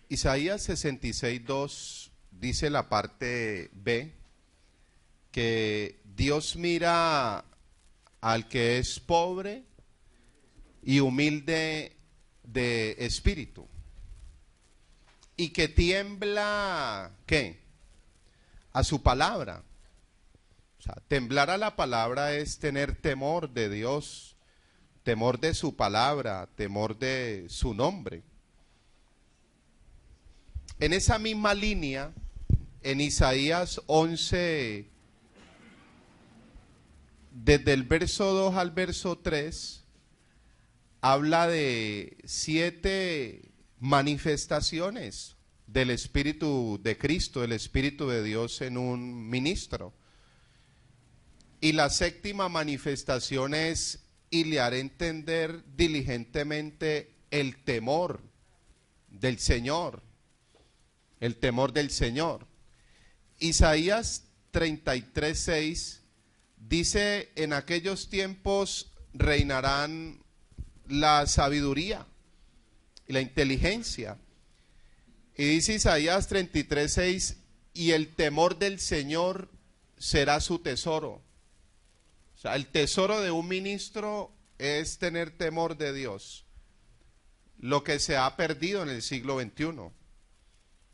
Isaías 66:2 dice la parte B, que Dios mira al que es pobre y humilde de espíritu, y que tiembla, ¿qué? A su palabra. O sea, temblar a la palabra es tener temor de Dios, temor de su palabra, temor de su nombre. En esa misma línea, en Isaías 11, desde el verso 2 al verso 3, habla de 7 manifestaciones del Espíritu de Cristo, del Espíritu de Dios en un ministro. Y la 7ª manifestación es: y le haré entender diligentemente el temor del Señor. El temor del Señor. Isaías 33:6 dice: en aquellos tiempos reinarán la sabiduría y la inteligencia. Y dice Isaías 33:6: y el temor del Señor será su tesoro. O sea, el tesoro de un ministro es tener temor de Dios, lo que se ha perdido en el siglo XXI.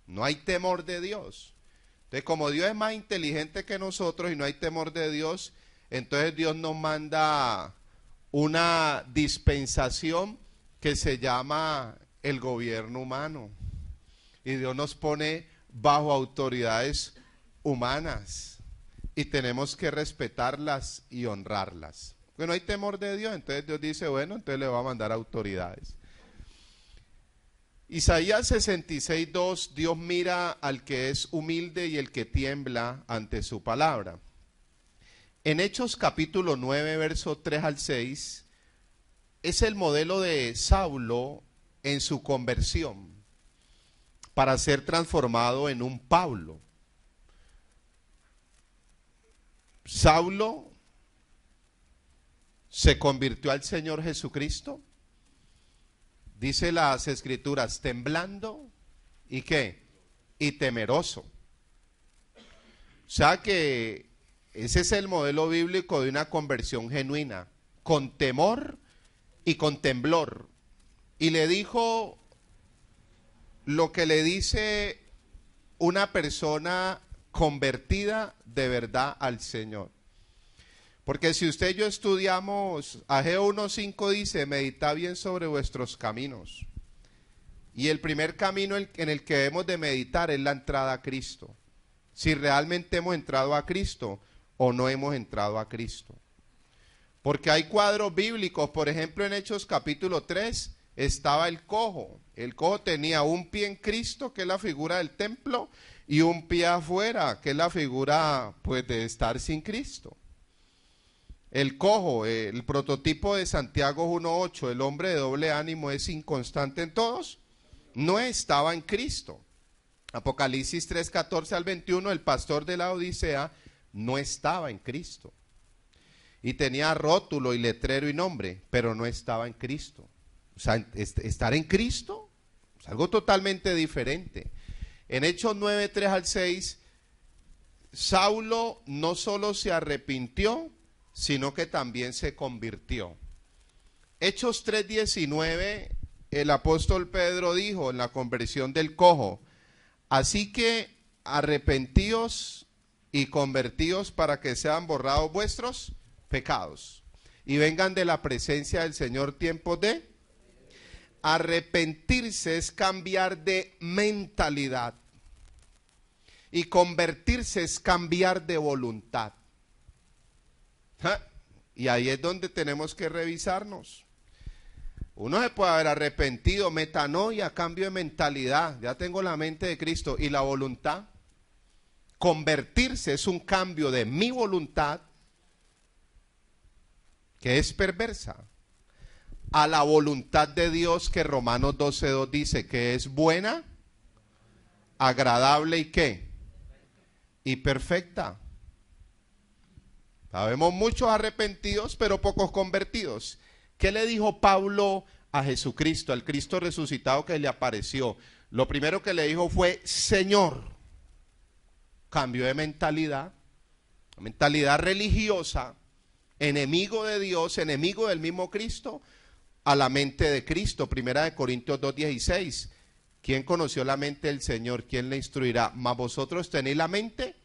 No hay temor de Dios. Entonces, como Dios es más inteligente que nosotros y no hay temor de Dios, entonces Dios nos manda una dispensación que se llama el gobierno humano. Y Dios nos pone bajo autoridades humanas y tenemos que respetarlas y honrarlas. Porque no hay temor de Dios, entonces Dios dice, bueno, entonces le va a mandar autoridades. Isaías 66:2, Dios mira al que es humilde y el que tiembla ante su palabra. En Hechos capítulo 9, verso 3 al 6, es el modelo de Saulo en su conversión para ser transformado en un Pablo. Saulo se convirtió al Señor Jesucristo. Dice las Escrituras, temblando y ¿qué? Y temeroso. O sea que ese es el modelo bíblico de una conversión genuina, con temor y con temblor. Y le dijo lo que le dice una persona convertida de verdad al Señor. Porque si usted y yo estudiamos, Ageo 1:5 dice, meditad bien sobre vuestros caminos. Y el primer camino en el que debemos de meditar es la entrada a Cristo. Si realmente hemos entrado a Cristo o no hemos entrado a Cristo. Porque hay cuadros bíblicos, por ejemplo en Hechos capítulo 3 estaba el cojo. El cojo tenía un pie en Cristo, que es la figura del templo, y un pie afuera, que es la figura pues de estar sin Cristo. El cojo, el prototipo de Santiago 1:8, el hombre de doble ánimo es inconstante en todos, no estaba en Cristo. Apocalipsis 3:14 al 21, el pastor de la Odisea no estaba en Cristo. Y tenía rótulo y letrero y nombre, pero no estaba en Cristo. O sea, estar en Cristo es algo totalmente diferente. En Hechos 9:3 al 6, Saulo no solo se arrepintió, sino que también se convirtió. Hechos 3:19, el apóstol Pedro dijo en la conversión del cojo, así que arrepentíos y convertíos para que sean borrados vuestros pecados y vengan de la presencia del Señor tiempos de... Arrepentirse es cambiar de mentalidad y convertirse es cambiar de voluntad. Y ahí es donde tenemos que revisarnos. Uno se puede haber arrepentido, metanoia, cambio de mentalidad, ya tengo la mente de Cristo. Y la voluntad, convertirse es un cambio de mi voluntad, que es perversa, a la voluntad de Dios, que Romanos 12:2 dice que es buena, agradable y ¿qué? Y perfecta. Sabemos muchos arrepentidos, pero pocos convertidos. ¿Qué le dijo Pablo a Jesucristo, al Cristo resucitado que le apareció? Lo primero que le dijo fue Señor. Cambio de mentalidad religiosa, enemigo de Dios, enemigo del mismo Cristo, a la mente de Cristo. Primera de Corintios 2:16. ¿Quién conoció la mente del Señor? ¿Quién le instruirá? ¿Mas vosotros tenéis la mente?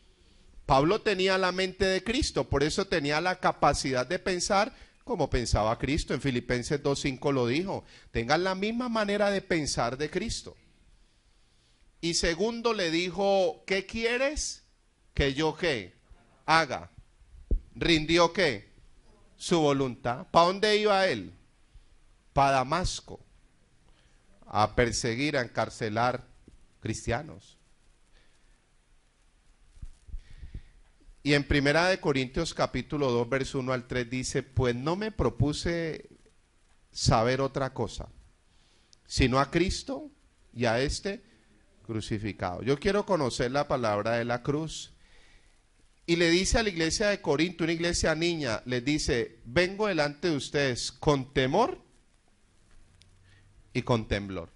Pablo tenía la mente de Cristo, por eso tenía la capacidad de pensar como pensaba Cristo. En Filipenses 2:5 lo dijo. Tengan la misma manera de pensar de Cristo. Y segundo le dijo, ¿qué quieres que yo qué haga? ¿Rindió qué? Su voluntad. ¿Para dónde iba él? Para Damasco, a perseguir, a encarcelar cristianos. Y en Primera de Corintios capítulo 2, verso 1 al 3 dice, pues no me propuse saber otra cosa, sino a Cristo y a este crucificado. Yo quiero conocer la palabra de la cruz. Y le dice a la iglesia de Corinto, una iglesia niña, les dice, vengo delante de ustedes con temor y con temblor.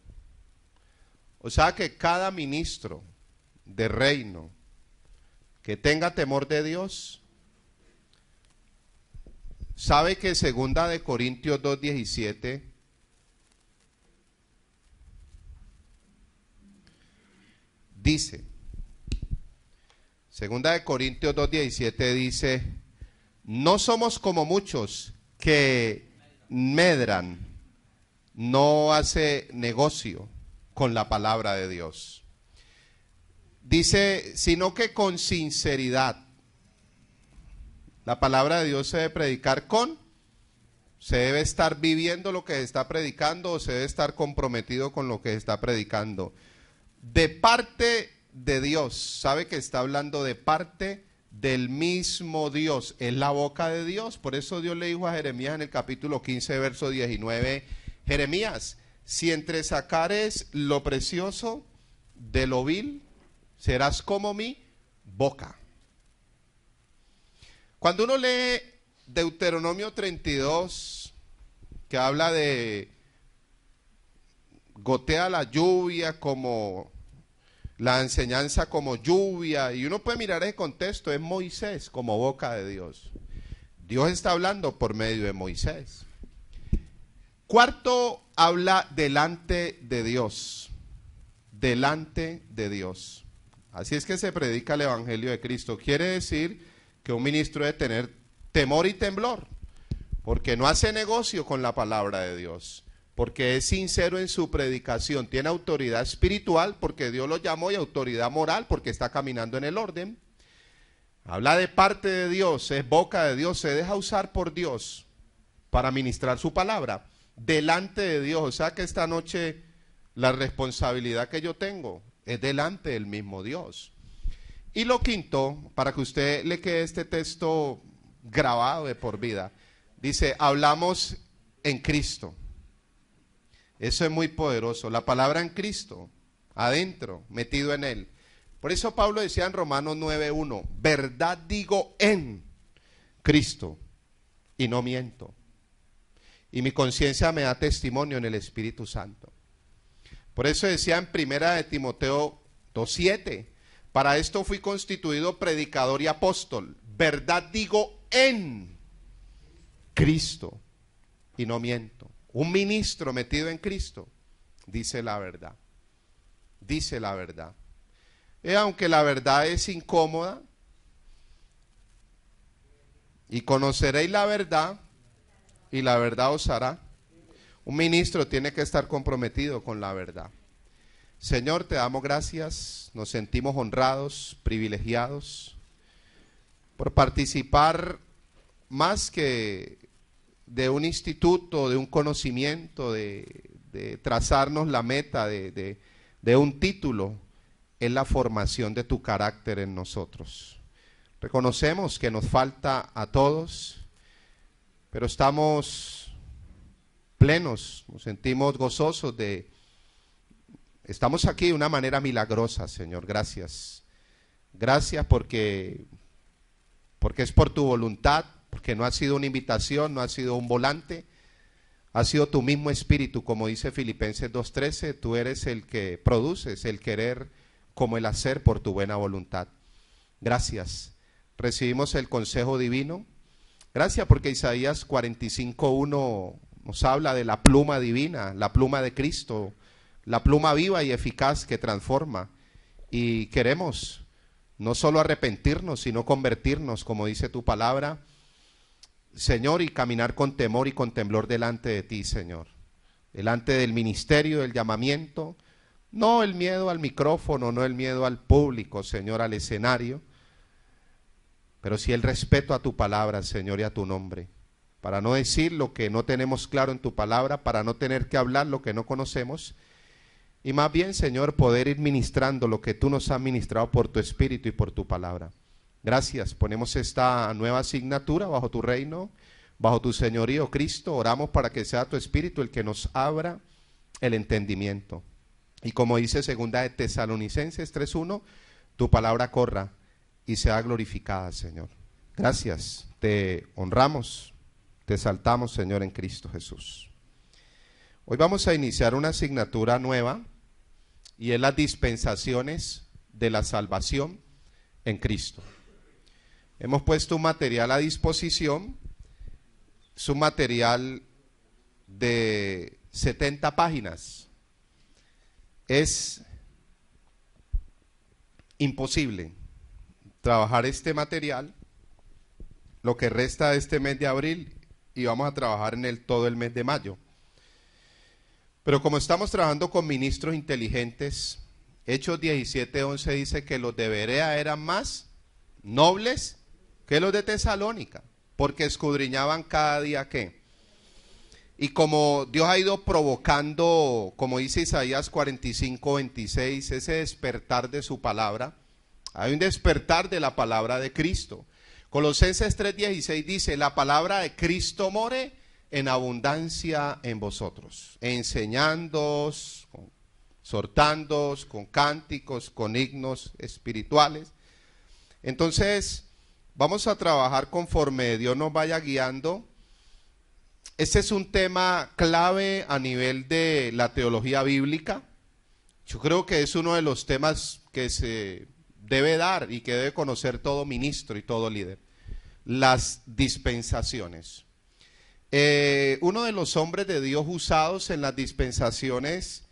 O sea que cada ministro de reino que tenga temor de Dios, sabe que segunda de Corintios 2:17 dice, segunda de Corintios 2:17 dice, no somos como muchos que medran, no hace negocio con la palabra de Dios. Dice, sino que con sinceridad. La palabra de Dios se debe predicar se debe estar viviendo lo que se está predicando o se debe estar comprometido con lo que se está predicando. De parte de Dios, sabe que está hablando de parte del mismo Dios, es la boca de Dios. Por eso Dios le dijo a Jeremías en el capítulo 15, verso 19, Jeremías, si entresacares lo precioso de lo vil, serás como mi boca. Cuando uno lee Deuteronomio 32, que habla de gotea la lluvia como la enseñanza como lluvia, y uno puede mirar ese contexto, es Moisés como boca de Dios. Dios está hablando por medio de Moisés. Cuarto, habla delante de Dios. Delante de Dios. Así es que se predica el Evangelio de Cristo. Quiere decir que un ministro debe tener temor y temblor, porque no hace negocio con la palabra de Dios, porque es sincero en su predicación, tiene autoridad espiritual porque Dios lo llamó y autoridad moral porque está caminando en el orden. Habla de parte de Dios, es boca de Dios, se deja usar por Dios para ministrar su palabra delante de Dios. O sea que esta noche la responsabilidad que yo tengo es delante del mismo Dios. Y lo quinto, para que usted le quede este texto grabado de por vida, dice, hablamos en Cristo. Eso es muy poderoso, la palabra en Cristo, adentro, metido en Él. Por eso Pablo decía en Romanos 9:1, verdad digo en Cristo y no miento. Y mi conciencia me da testimonio en el Espíritu Santo. Por eso decía en Primera de Timoteo 2:7, para esto fui constituido predicador y apóstol. Verdad digo en Cristo y no miento. Un ministro metido en Cristo dice la verdad. Dice la verdad. Aunque la verdad es incómoda, y conoceréis la verdad, y la verdad os hará. Un ministro tiene que estar comprometido con la verdad. Señor, te damos gracias, nos sentimos honrados, privilegiados, por participar más que de un instituto, de un conocimiento, de trazarnos la meta, de un título, es la formación de tu carácter en nosotros. Reconocemos que nos falta a todos, pero estamos plenos, nos sentimos gozosos estamos aquí de una manera milagrosa, Señor, gracias. Gracias porque es por tu voluntad, porque no ha sido una invitación, no ha sido un volante, Ha sido tu mismo espíritu, como dice Filipenses 2:13, tú eres el que produces el querer como el hacer por tu buena voluntad. Gracias. Recibimos el consejo divino. Gracias porque Isaías 45:1 nos habla de la pluma divina, la pluma de Cristo, la pluma viva y eficaz que transforma. Y queremos no solo arrepentirnos, sino convertirnos, como dice tu palabra, Señor, y caminar con temor y con temblor delante de ti, Señor. Delante del ministerio, del llamamiento, no el miedo al micrófono, no el miedo al público, Señor, al escenario, pero sí el respeto a tu palabra, Señor, y a tu nombre, para no decir lo que no tenemos claro en tu palabra, para no tener que hablar lo que no conocemos, y más bien, Señor, poder ir ministrando lo que tú nos has ministrado por tu espíritu y por tu palabra. Gracias, ponemos esta nueva asignatura bajo tu reino, bajo tu señorío, Cristo. Oramos para que sea tu espíritu el que nos abra el entendimiento. Y como dice segunda de Tesalonicenses 3:1, tu palabra corra y sea glorificada, Señor. Gracias, te honramos, te exaltamos, Señor, en Cristo Jesús. Hoy vamos a iniciar una asignatura nueva y es las dispensaciones de la salvación en Cristo. Hemos puesto un material a disposición, es un material de 70 páginas. Es imposible trabajar este material lo que resta de este mes de abril y vamos a trabajar en él todo el mes de mayo. Pero como estamos trabajando con ministros inteligentes, Hechos 17:11 dice que los de Berea eran más nobles que los de Tesalónica, porque escudriñaban cada día ¿qué? Y como Dios ha ido provocando, como dice Isaías 45:26, ese despertar de su palabra, hay un despertar de la palabra de Cristo. Colosenses 3:16 dice, la palabra de Cristo more en abundancia en vosotros, enseñándoos, exhortándoos con cánticos, con himnos espirituales. Entonces, vamos a trabajar conforme Dios nos vaya guiando. Este es un tema clave a nivel de la teología bíblica. Yo creo que es uno de los temas que se debe dar y que debe conocer todo ministro y todo líder. Las dispensaciones. Uno de los hombres de Dios usados en las dispensaciones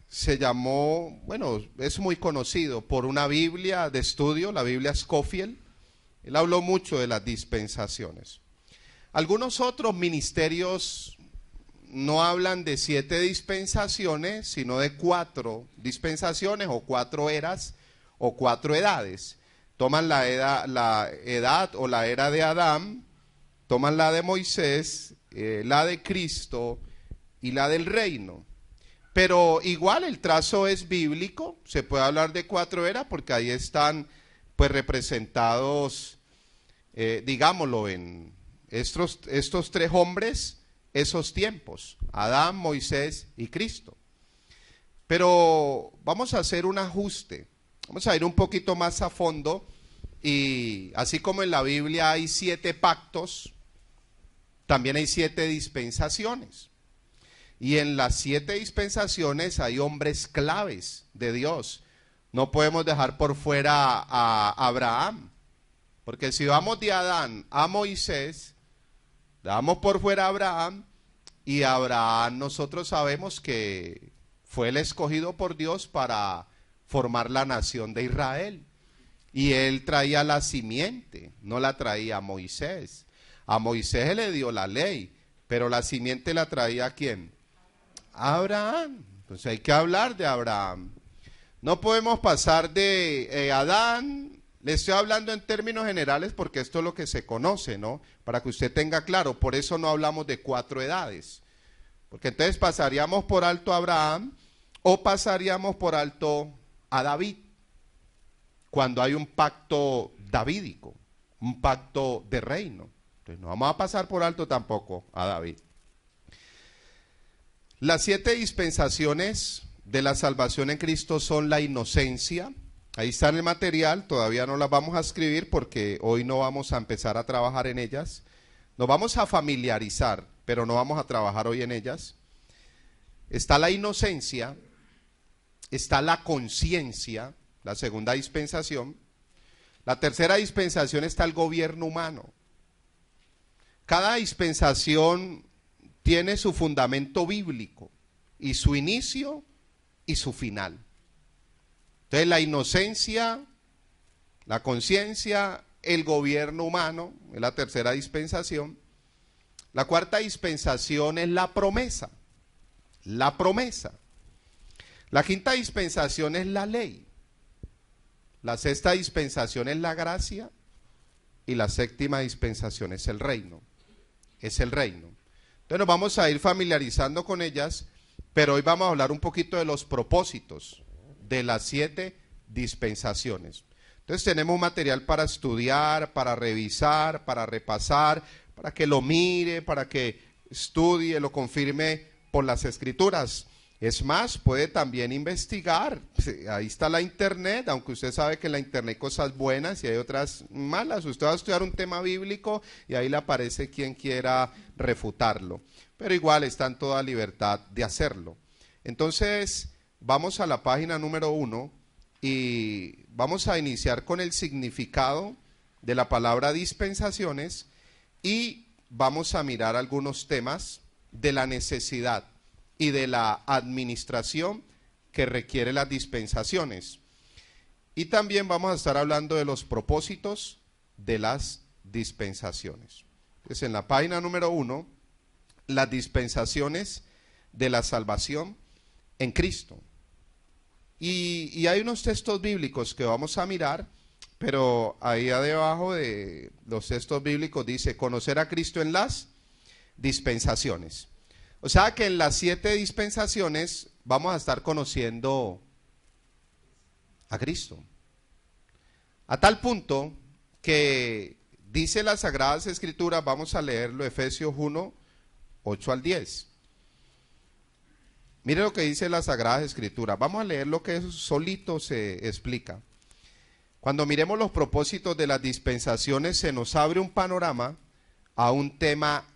se llamó, bueno, es muy conocido por una Biblia de estudio, la Biblia Scofield. Él habló mucho de las dispensaciones. Algunos otros ministerios no hablan de 7 dispensaciones, sino de 4 dispensaciones o 4 eras o 4 edades. Toman la edad o la era de Adán, toman la de Moisés, la de Cristo y la del reino. Pero igual el trazo es bíblico, se puede hablar de 4 eras porque ahí están pues representados, digámoslo, en estos 3 hombres, esos tiempos, Adán, Moisés y Cristo. Pero vamos a hacer un ajuste, vamos a ir un poquito más a fondo y así como en la Biblia hay 7 pactos, también hay 7 dispensaciones. Y en las 7 dispensaciones hay hombres claves de Dios. No podemos dejar por fuera a Abraham, porque si vamos de Adán a Moisés, damos por fuera a Abraham, y Abraham nosotros sabemos que fue el escogido por Dios para formar la nación de Israel. Y él traía la simiente, no la traía Moisés. A Moisés le dio la ley, pero la simiente la traía ¿quién? Abraham. Entonces hay que hablar de Abraham. No podemos pasar de Adán, le estoy hablando en términos generales porque esto es lo que se conoce, ¿no? Para que usted tenga claro, por eso no hablamos de 4 edades. Porque entonces pasaríamos por alto a Abraham o pasaríamos por alto a David. Cuando hay un pacto davídico, un pacto de reino. Entonces no vamos a pasar por alto tampoco a David. Las 7 dispensaciones de la salvación en Cristo son la inocencia. Ahí está en el material, todavía no las vamos a escribir porque hoy no vamos a empezar a trabajar en ellas. Nos vamos a familiarizar pero no vamos a trabajar hoy en ellas. Está la inocencia, está la conciencia, la segunda dispensación. La tercera dispensación está el gobierno humano. Cada dispensación tiene su fundamento bíblico y su inicio y su final. Entonces la inocencia, la conciencia, el gobierno humano es la tercera dispensación. La cuarta dispensación es la promesa. La promesa. La quinta dispensación es la ley. La sexta dispensación es la gracia. Y la séptima dispensación es el reino. Es el reino. Entonces nos vamos a ir familiarizando con ellas, pero hoy vamos a hablar un poquito de los propósitos de las 7 dispensaciones. Entonces tenemos material para estudiar, para revisar, para repasar, para que lo mire, para que estudie, lo confirme por las escrituras. Es más, puede también investigar. Ahí está la internet, aunque usted sabe que en la internet hay cosas buenas y hay otras malas. Usted va a estudiar un tema bíblico y ahí le aparece quien quiera refutarlo. Pero igual está en toda libertad de hacerlo. Entonces, vamos a la página número 1 y vamos a iniciar con el significado de la palabra dispensaciones y vamos a mirar algunos temas de la necesidad y de la administración que requiere las dispensaciones. Y también vamos a estar hablando de los propósitos de las dispensaciones. Entonces, en la página número 1, las dispensaciones de la salvación en Cristo. Y hay unos textos bíblicos que vamos a mirar, pero ahí debajo de los textos bíblicos dice, conocer a Cristo en las dispensaciones. O sea que en las 7 dispensaciones vamos a estar conociendo a Cristo. A tal punto que dice las Sagradas Escrituras, vamos a leerlo, Efesios 1, 8 al 10. Mire lo que dice las Sagradas Escrituras. Vamos a leer lo que solito se explica. Cuando miremos los propósitos de las dispensaciones, se nos abre un panorama a un tema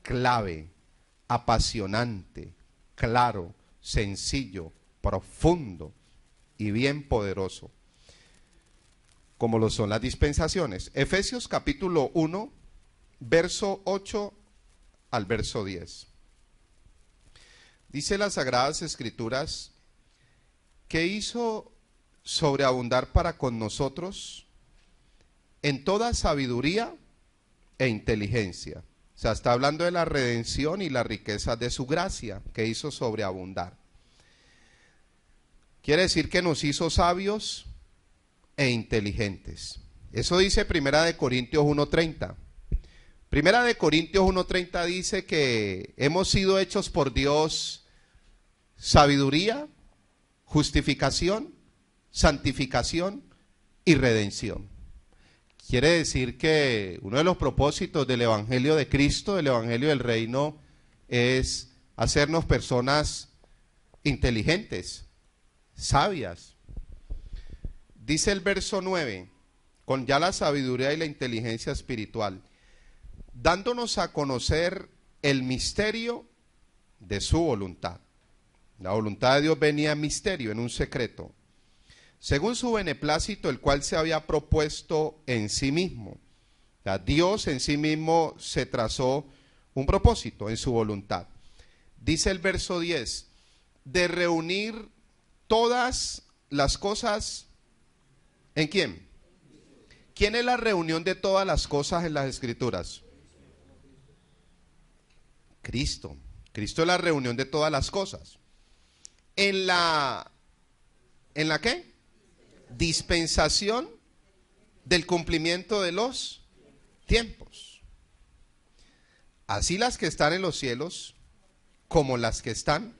clave, apasionante, claro, sencillo, profundo y bien poderoso, como lo son las dispensaciones. Efesios capítulo 1, verso 8 al verso 10. Dice las Sagradas Escrituras que hizo sobreabundar para con nosotros en toda sabiduría e inteligencia. O sea, está hablando de la redención y la riqueza de su gracia que hizo sobreabundar. Quiere decir que nos hizo sabios e inteligentes. Eso dice Primera de Corintios 1:30. Primera de Corintios 1:30 dice que hemos sido hechos por Dios sabiduría, justificación, santificación y redención. Quiere decir que uno de los propósitos del Evangelio de Cristo, del Evangelio del Reino, es hacernos personas inteligentes, sabias. Dice el verso 9, con ya la sabiduría y la inteligencia espiritual, dándonos a conocer el misterio de su voluntad. La voluntad de Dios venía en misterio, en un secreto, según su beneplácito, el cual se había propuesto en sí mismo. O sea, Dios en sí mismo se trazó un propósito en su voluntad. Dice el verso 10, de reunir todas las cosas, ¿en quién? ¿Quién es la reunión de todas las cosas en las Escrituras? Cristo. Cristo es la reunión de todas las cosas. ¿En la qué? Dispensación del cumplimiento de los tiempos. Así las que están en los cielos como las que están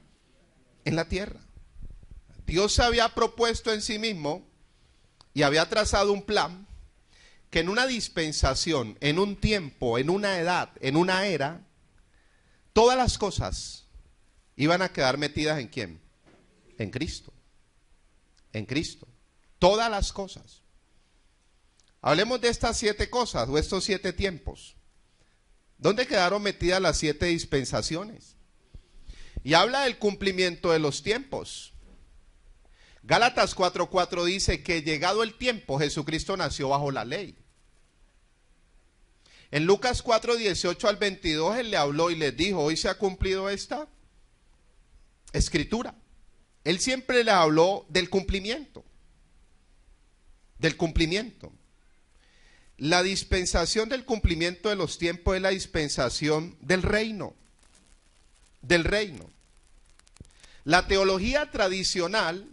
en la tierra. Dios se había propuesto en sí mismo y había trazado un plan que en una dispensación, en un tiempo, en una edad, en una era, todas las cosas iban a quedar metidas ¿en quién? En Cristo. En Cristo. Todas las cosas. Hablemos de estas 7 cosas o estos 7 tiempos. ¿Dónde quedaron metidas las 7 dispensaciones? Y habla del cumplimiento de los tiempos. Gálatas 4:4 dice que llegado el tiempo, Jesucristo nació bajo la ley. En Lucas 4:18 al 22, él le habló y les dijo, hoy se ha cumplido esta escritura. Él siempre le habló del cumplimiento. Del cumplimiento. La dispensación del cumplimiento de los tiempos es la dispensación del reino. Del reino. La teología tradicional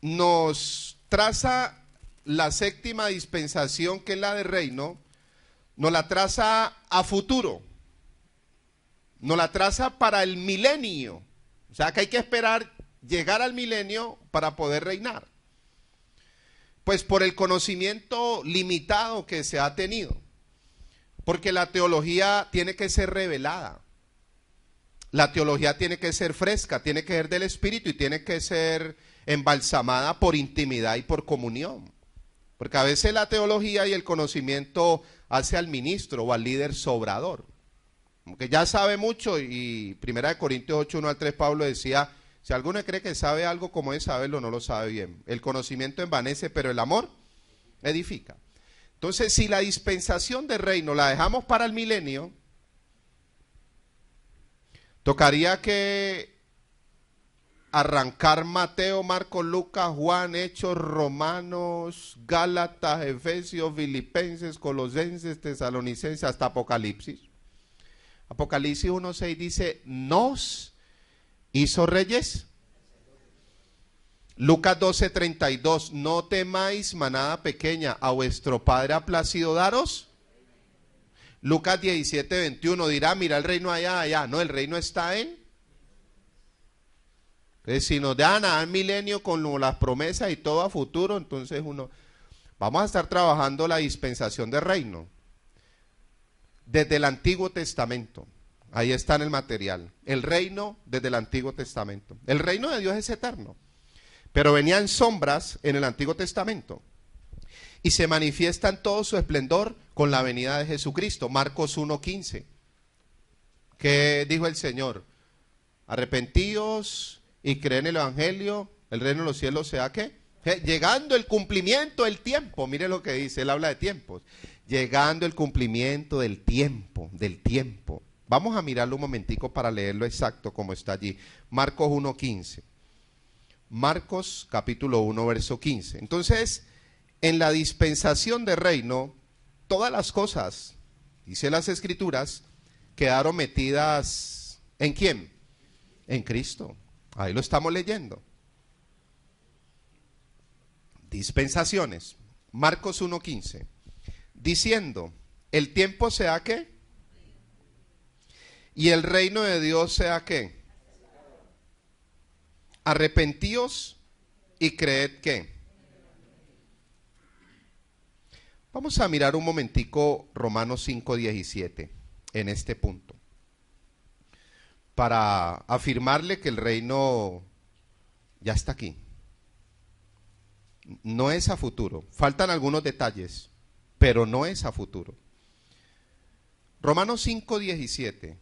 nos traza la 7ª dispensación, que es la del reino, nos la traza a futuro, nos la traza para el milenio, o sea que hay que esperar llegar al milenio para poder reinar, pues por el conocimiento limitado que se ha tenido, porque la teología tiene que ser revelada, la teología tiene que ser fresca, tiene que ser del Espíritu y tiene que ser embalsamada por intimidad y por comunión. Porque a veces la teología y el conocimiento hace al ministro o al líder sobrador. Aunque ya sabe mucho, y 1 Corintios 8, 1 al 3, Pablo decía, si alguno cree que sabe algo como es saberlo, no lo sabe bien. El conocimiento envanece, pero el amor edifica. Entonces, si la dispensación de reino la dejamos para el milenio, tocaría que arrancar Mateo, Marcos, Lucas, Juan, Hechos, Romanos, Gálatas, Efesios, Filipenses, Colosenses, Tesalonicenses, hasta Apocalipsis. Apocalipsis 1:6 dice, nos hizo reyes. Lucas 12:32, no temáis manada pequeña, a vuestro Padre ha placido daros. Lucas 17:21 dirá, mira el reino allá, no, el reino está en. Entonces, si nos dan al milenio con las promesas y todo a futuro, entonces vamos a estar trabajando la dispensación de reino. Desde el Antiguo Testamento, ahí está en el material, el reino desde el Antiguo Testamento. El reino de Dios es eterno, pero venían sombras en el Antiguo Testamento y se manifiesta en todo su esplendor con la venida de Jesucristo. Marcos 1:15, ¿qué dijo el Señor? Arrepentíos y creen en el Evangelio, el reino de los cielos sea ¿qué? Llegando el cumplimiento del tiempo. Mire lo que dice, él habla de tiempos. Llegando el cumplimiento del tiempo, Vamos a mirarlo un momentico para leerlo exacto como está allí. Marcos 1:15. Marcos capítulo 1, verso 15. Entonces, en la dispensación de reino, todas las cosas, dice las Escrituras, quedaron metidas ¿en quién? En Cristo. Ahí lo estamos leyendo. Dispensaciones. Marcos 1:15. Diciendo, el tiempo sea ¿qué? Y el reino de Dios sea ¿qué? Arrepentíos y creed ¿qué? Vamos a mirar un momentico Romanos 5:17 en este punto, para afirmarle que el reino ya está aquí. No es a futuro, faltan algunos detalles, pero no es a futuro. Romanos 5:17.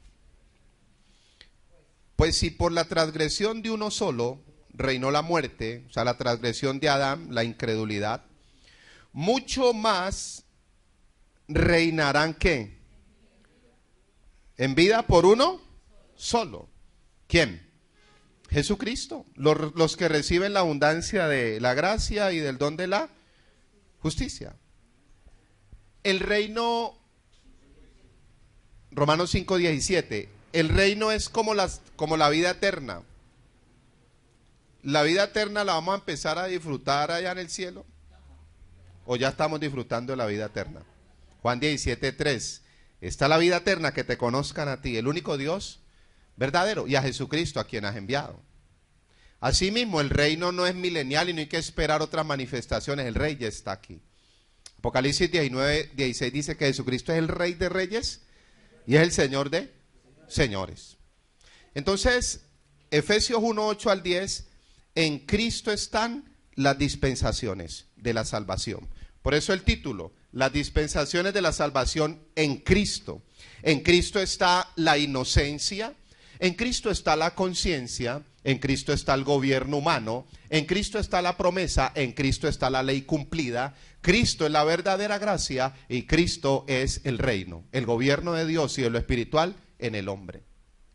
Pues si por la transgresión de uno solo reinó la muerte, o sea, la transgresión de Adán, la incredulidad, mucho más reinarán ¿qué? En vida por uno solo. ¿Quién? Jesucristo. Los que reciben la abundancia de la gracia y del don de la justicia. El reino, Romanos 5:17, el reino es como la vida eterna. ¿La vida eterna la vamos a empezar a disfrutar allá en el cielo? ¿O ya estamos disfrutando de la vida eterna? Juan 17:3, está la vida eterna, que te conozcan a ti, el único Dios verdadero, y a Jesucristo a quien has enviado. Asimismo, el reino no es milenial y no hay que esperar otras manifestaciones, el rey ya está aquí. Apocalipsis 19:16 dice que Jesucristo es el rey de reyes y es el señor de señores. Entonces, Efesios 1:8 al 10, en Cristo están las dispensaciones de la salvación. Por eso el título, las dispensaciones de la salvación en Cristo. En Cristo está la inocencia, en Cristo está la conciencia, en Cristo está el gobierno humano, en Cristo está la promesa, en Cristo está la ley cumplida. Cristo es la verdadera gracia y Cristo es el reino, el gobierno de Dios y de lo espiritual en el hombre.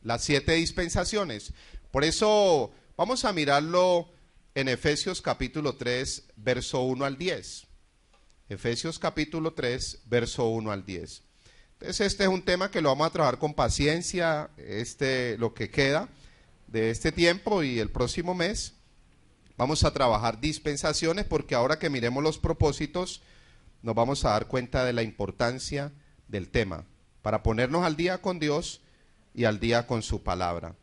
Las 7 dispensaciones. Por eso vamos a mirarlo en Efesios capítulo 3, verso 1 al 10. Efesios capítulo 3, verso 1 al 10. Entonces este es un tema que lo vamos a trabajar con paciencia, lo que queda de este tiempo y el próximo mes. Vamos a trabajar dispensaciones porque ahora que miremos los propósitos nos vamos a dar cuenta de la importancia del tema para ponernos al día con Dios y al día con su palabra.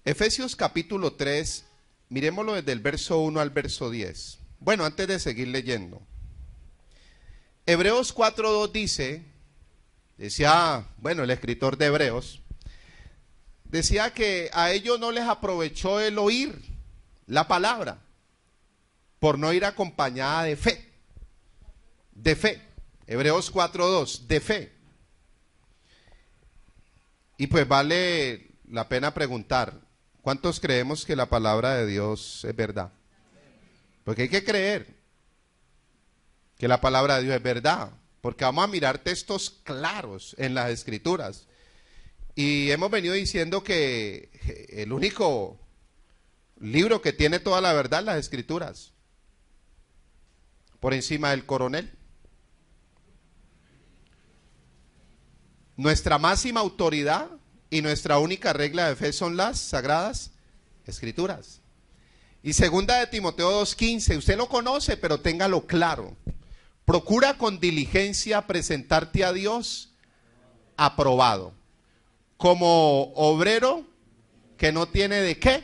Efesios capítulo 3, miremoslo desde el verso 1 al verso 10. Bueno, antes de seguir leyendo, Hebreos 4:2 decía, bueno, el escritor de Hebreos, decía que a ellos no les aprovechó el oír la palabra, por no ir acompañada de fe. De fe. Hebreos 4:2, de fe. Y pues vale la pena preguntar, ¿cuántos creemos que la palabra de Dios es verdad? Porque hay que creer que la palabra de Dios es verdad, porque vamos a mirar textos claros en las Escrituras. Y hemos venido diciendo que el único libro que tiene toda la verdad es las Escrituras, por encima del coronel. Nuestra máxima autoridad y nuestra única regla de fe son las Sagradas Escrituras. Y segunda de Timoteo 2:15, usted lo conoce, pero téngalo claro. Procura con diligencia presentarte a Dios aprobado, como obrero que no tiene de qué,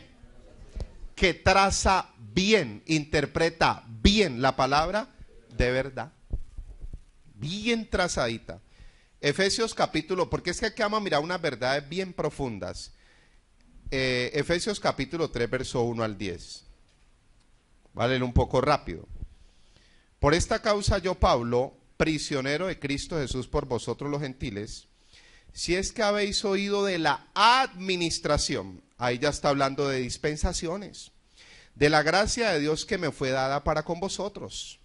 que traza bien, interpreta bien la palabra de verdad, bien trazadita. Efesios capítulo, porque es que aquí vamos a mirar unas verdades bien profundas. Efesios capítulo 3, verso 1 al 10. Vale, un poco rápido. Por esta causa yo, Pablo, prisionero de Cristo Jesús por vosotros los gentiles, si es que habéis oído de la administración, ahí ya está hablando de dispensaciones, de la gracia de Dios que me fue dada para con vosotros.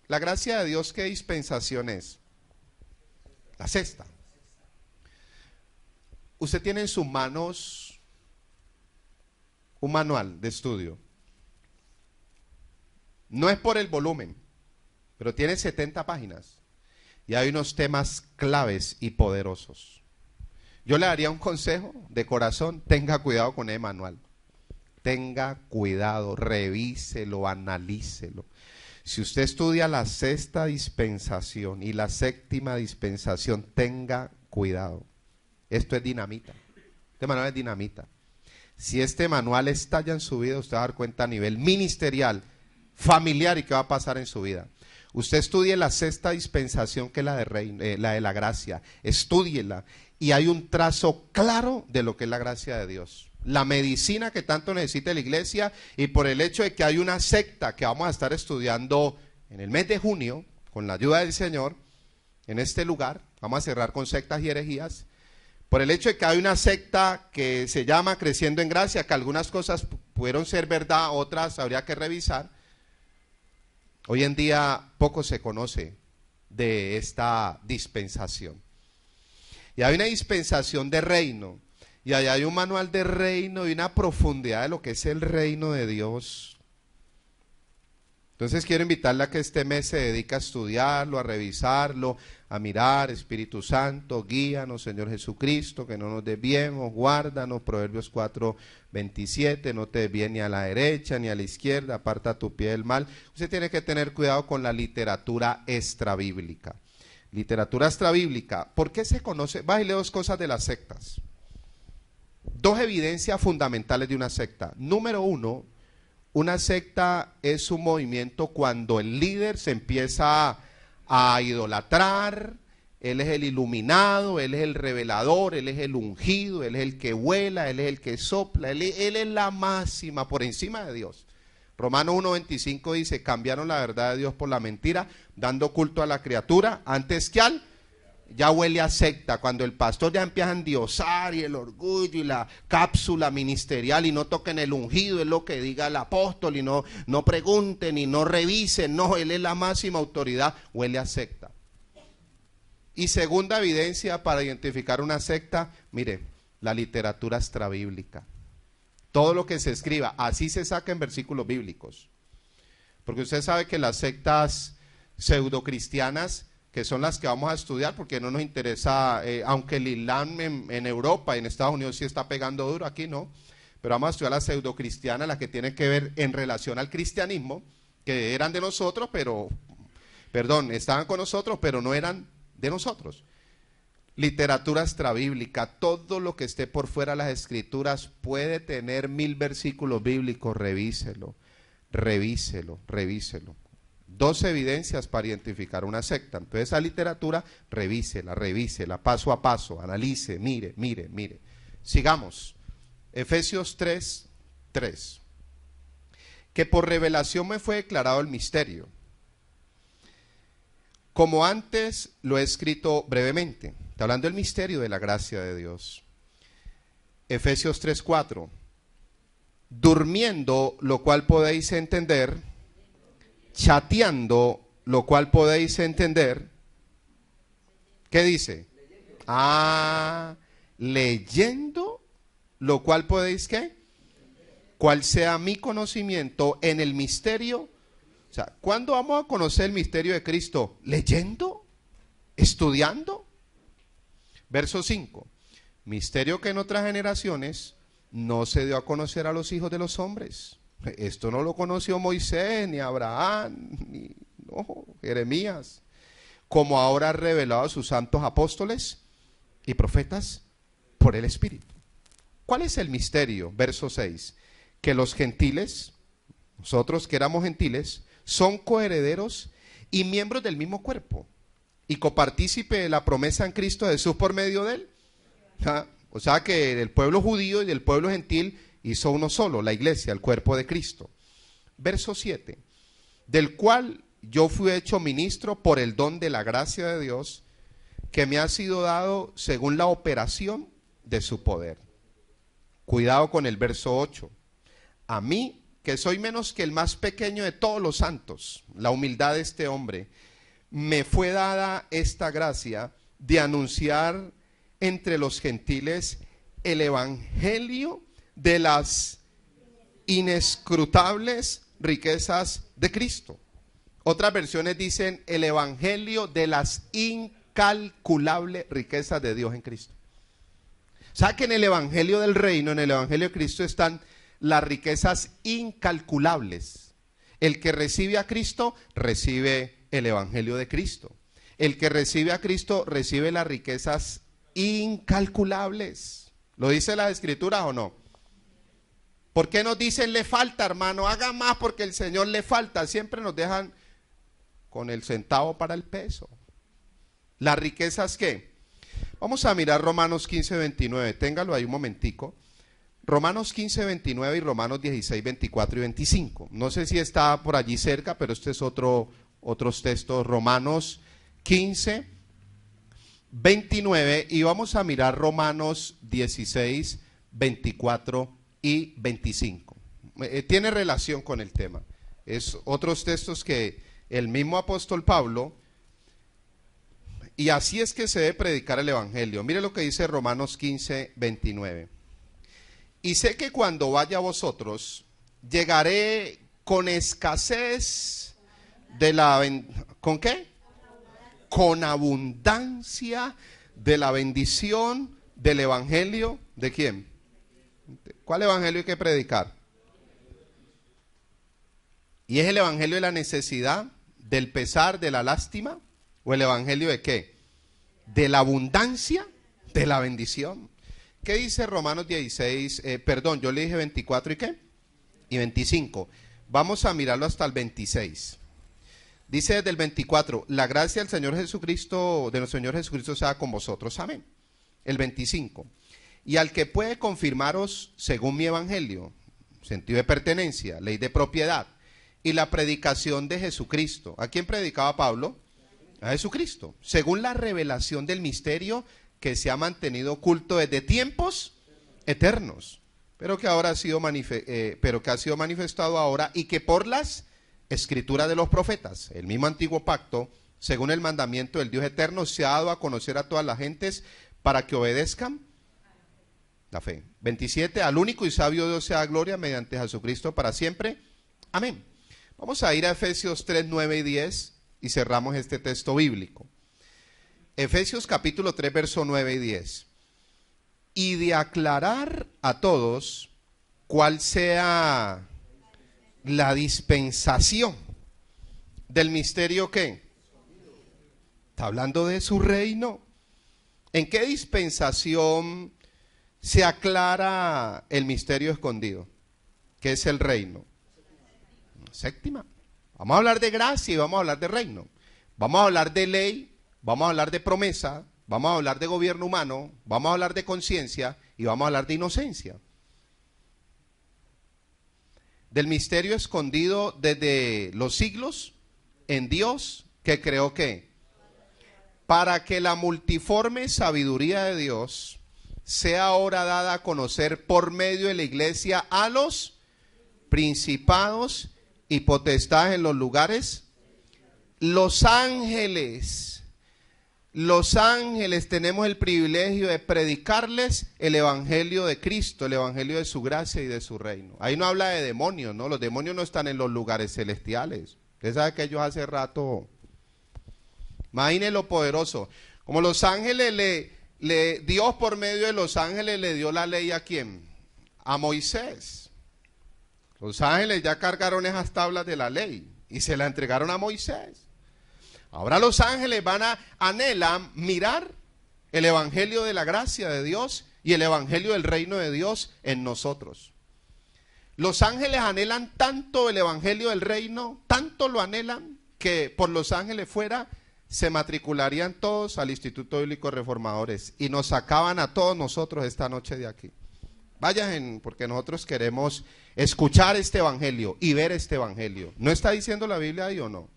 La gracia de Dios, ¿qué dispensación es? La sexta. Usted tiene en sus manos un manual de estudio. No es por el volumen, pero tiene 70 páginas. Y hay unos temas claves y poderosos. Yo le daría un consejo de corazón: tenga cuidado con ese manual. Tenga cuidado, revíselo, analícelo. Si usted estudia la sexta dispensación y la séptima dispensación, tenga cuidado. Esto es dinamita. Este manual es dinamita. Si este manual estalla en su vida, usted va a dar cuenta a nivel ministerial, familiar y qué va a pasar en su vida. Usted estudie la sexta dispensación, que es la de la gracia. Estúdiela y hay un trazo claro de lo que es la gracia de Dios. La medicina que tanto necesita la iglesia, y por el hecho de que hay una secta que vamos a estar estudiando en el mes de junio, con la ayuda del Señor, en este lugar, vamos a cerrar con sectas y herejías, por el hecho de que hay una secta que se llama Creciendo en Gracia, que algunas cosas pudieron ser verdad, otras habría que revisar. Hoy en día poco se conoce de esta dispensación. Y hay una dispensación de reino. Y allá hay un manual de reino y una profundidad de lo que es el reino de Dios. Entonces quiero invitarle a que este mes se dedique a estudiarlo, a revisarlo, a mirar. Espíritu Santo, guíanos, Señor Jesucristo, que no nos desviemos, guárdanos. Proverbios 4:27, no te desvíes ni a la derecha ni a la izquierda, aparta tu pie del mal. Usted tiene que tener cuidado con la literatura extrabíblica. Literatura extrabíblica, ¿por qué se conoce? Bájale dos cosas de las sectas. Dos evidencias fundamentales de una secta. Número uno, una secta es un movimiento cuando el líder se empieza a idolatrar. Él es el iluminado, él es el revelador, él es el ungido, él es el que vuela, él es el que sopla, él es la máxima por encima de Dios. Romanos 1:25 dice, cambiaron la verdad de Dios por la mentira, dando culto a la criatura antes que al... Ya huele a secta, cuando el pastor ya empieza a endiosar y el orgullo y la cápsula ministerial y no toquen el ungido, es lo que diga el apóstol y no pregunten y no revisen, no, él es la máxima autoridad, huele a secta. Y segunda evidencia para identificar una secta, mire, la literatura extrabíblica. Todo lo que se escriba, así se saca en versículos bíblicos. Porque usted sabe que las sectas pseudocristianas, que son las que vamos a estudiar, porque no nos interesa, aunque el Islam en Europa y en Estados Unidos sí está pegando duro, aquí no, pero vamos a estudiar la pseudocristiana, la que tiene que ver en relación al cristianismo, que eran de nosotros, estaban con nosotros, pero no eran de nosotros. Literatura extrabíblica, todo lo que esté por fuera de las escrituras puede tener 1000 versículos bíblicos, revíselo. 12 evidencias para identificar una secta. Entonces esa literatura, revísela, paso a paso, analice, mire. Sigamos. Efesios 3:3. Que por revelación me fue declarado el misterio, como antes lo he escrito brevemente. Está hablando del misterio de la gracia de Dios. Efesios 3:4. Durmiendo, lo cual podéis entender. Chateando, lo cual podéis entender. ¿Qué dice? Leyendo, lo cual podéis, ¿qué? Cuál sea mi conocimiento en el misterio. O sea, ¿cuándo vamos a conocer el misterio de Cristo? ¿Leyendo? ¿Estudiando? Verso 5. Misterio que en otras generaciones no se dio a conocer a los hijos de los hombres. Esto no lo conoció Moisés, ni Abraham, ni Jeremías, como ahora ha revelado a sus santos apóstoles y profetas por el Espíritu. ¿Cuál es el misterio? Verso 6. Que los gentiles, nosotros que éramos gentiles, son coherederos y miembros del mismo cuerpo, y copartícipe de la promesa en Cristo Jesús por medio de él. O sea que del pueblo judío y del pueblo gentil hizo uno solo, la iglesia, el cuerpo de Cristo. Verso 7. Del cual yo fui hecho ministro por el don de la gracia de Dios, que me ha sido dado según la operación de su poder. Cuidado con el verso 8. A mí, que soy menos que el más pequeño de todos los santos, la humildad de este hombre, me fue dada esta gracia de anunciar entre los gentiles el evangelio de las inescrutables riquezas de Cristo. Otras versiones dicen el evangelio de las incalculables riquezas de Dios en Cristo. O sea que en el evangelio del reino, en el evangelio de Cristo están las riquezas incalculables. El que recibe a Cristo, recibe el evangelio de Cristo. El que recibe a Cristo, recibe las riquezas incalculables. ¿Lo dice la Escritura o no? ¿Por qué nos dicen le falta, hermano? Haga más porque el Señor le falta. Siempre nos dejan con el centavo para el peso. ¿Las riquezas qué? Vamos a mirar Romanos 15:29. Téngalo ahí un momentico. Romanos 15:29 y Romanos 16:24 y 25. No sé si está por allí cerca, pero este es otros textos. Romanos 15:29 y vamos a mirar Romanos 16:24 y 25. Tiene relación con el tema. Es otros textos que el mismo apóstol Pablo, y así es que se debe predicar el evangelio. Mire lo que dice Romanos 15:29. Y sé que cuando vaya a vosotros, llegaré con escasez de la... ¿Con qué? Con abundancia de la bendición del evangelio. ¿De quién? ¿Cuál evangelio hay que predicar? ¿Y es el evangelio de la necesidad, del pesar, de la lástima? ¿O el evangelio de qué? De la abundancia de la bendición. ¿Qué dice Romanos 16? Yo le dije 24 y qué? Y 25. Vamos a mirarlo hasta el 26. Dice desde el 24, la gracia del Señor Jesucristo, de nuestro Señor Jesucristo sea con vosotros. Amén. El 25. Y al que puede confirmaros según mi evangelio. sentido de pertenencia, ley de propiedad, y la predicación de Jesucristo. ¿A quién predicaba Pablo? A Jesucristo, según la revelación del misterio que se ha mantenido oculto desde tiempos eternos, pero que ahora ha sido manifestado ahora, y que por las escrituras de los profetas, el mismo antiguo pacto, según el mandamiento del Dios eterno, se ha dado a conocer a todas las gentes para que obedezcan la fe. 27, al único y sabio Dios sea gloria mediante Jesucristo para siempre. Amén. Vamos a ir a Efesios 3, 9 y 10 y cerramos este texto bíblico. Efesios capítulo 3, verso 9 y 10. Y de aclarar a todos cuál sea la dispensación del misterio que está hablando de su reino. ¿En qué dispensación se aclara el misterio escondido? ¿Qué es el reino? Séptima. Vamos a hablar de gracia y vamos a hablar de reino. Vamos a hablar de ley, vamos a hablar de promesa, vamos a hablar de gobierno humano, vamos a hablar de conciencia y vamos a hablar de inocencia. Del misterio escondido desde los siglos en Dios, que creó ¿qué? Para que la multiforme sabiduría de Dios sea ahora dada a conocer por medio de la iglesia a los principados y potestades en los lugares. Los ángeles tenemos el privilegio de predicarles el evangelio de Cristo, el evangelio de su gracia y de su reino. Ahí no habla de demonios, ¿no? Los demonios no están en los lugares celestiales. Usted sabe que ellos hace rato, imagine lo poderoso, como los ángeles Dios por medio de los ángeles le dio la ley ¿a quién? A Moisés. Los ángeles ya cargaron esas tablas de la ley y se la entregaron a Moisés. Ahora los ángeles anhelan mirar el evangelio de la gracia de Dios y el evangelio del reino de Dios en nosotros. Los ángeles anhelan tanto el evangelio del reino, tanto lo anhelan, que por los ángeles fuera se matricularían todos al Instituto Bíblico Reformadores y nos sacaban a todos nosotros esta noche de aquí. Vayan, porque nosotros queremos escuchar este evangelio y ver este evangelio. ¿No está diciendo la Biblia ahí o no?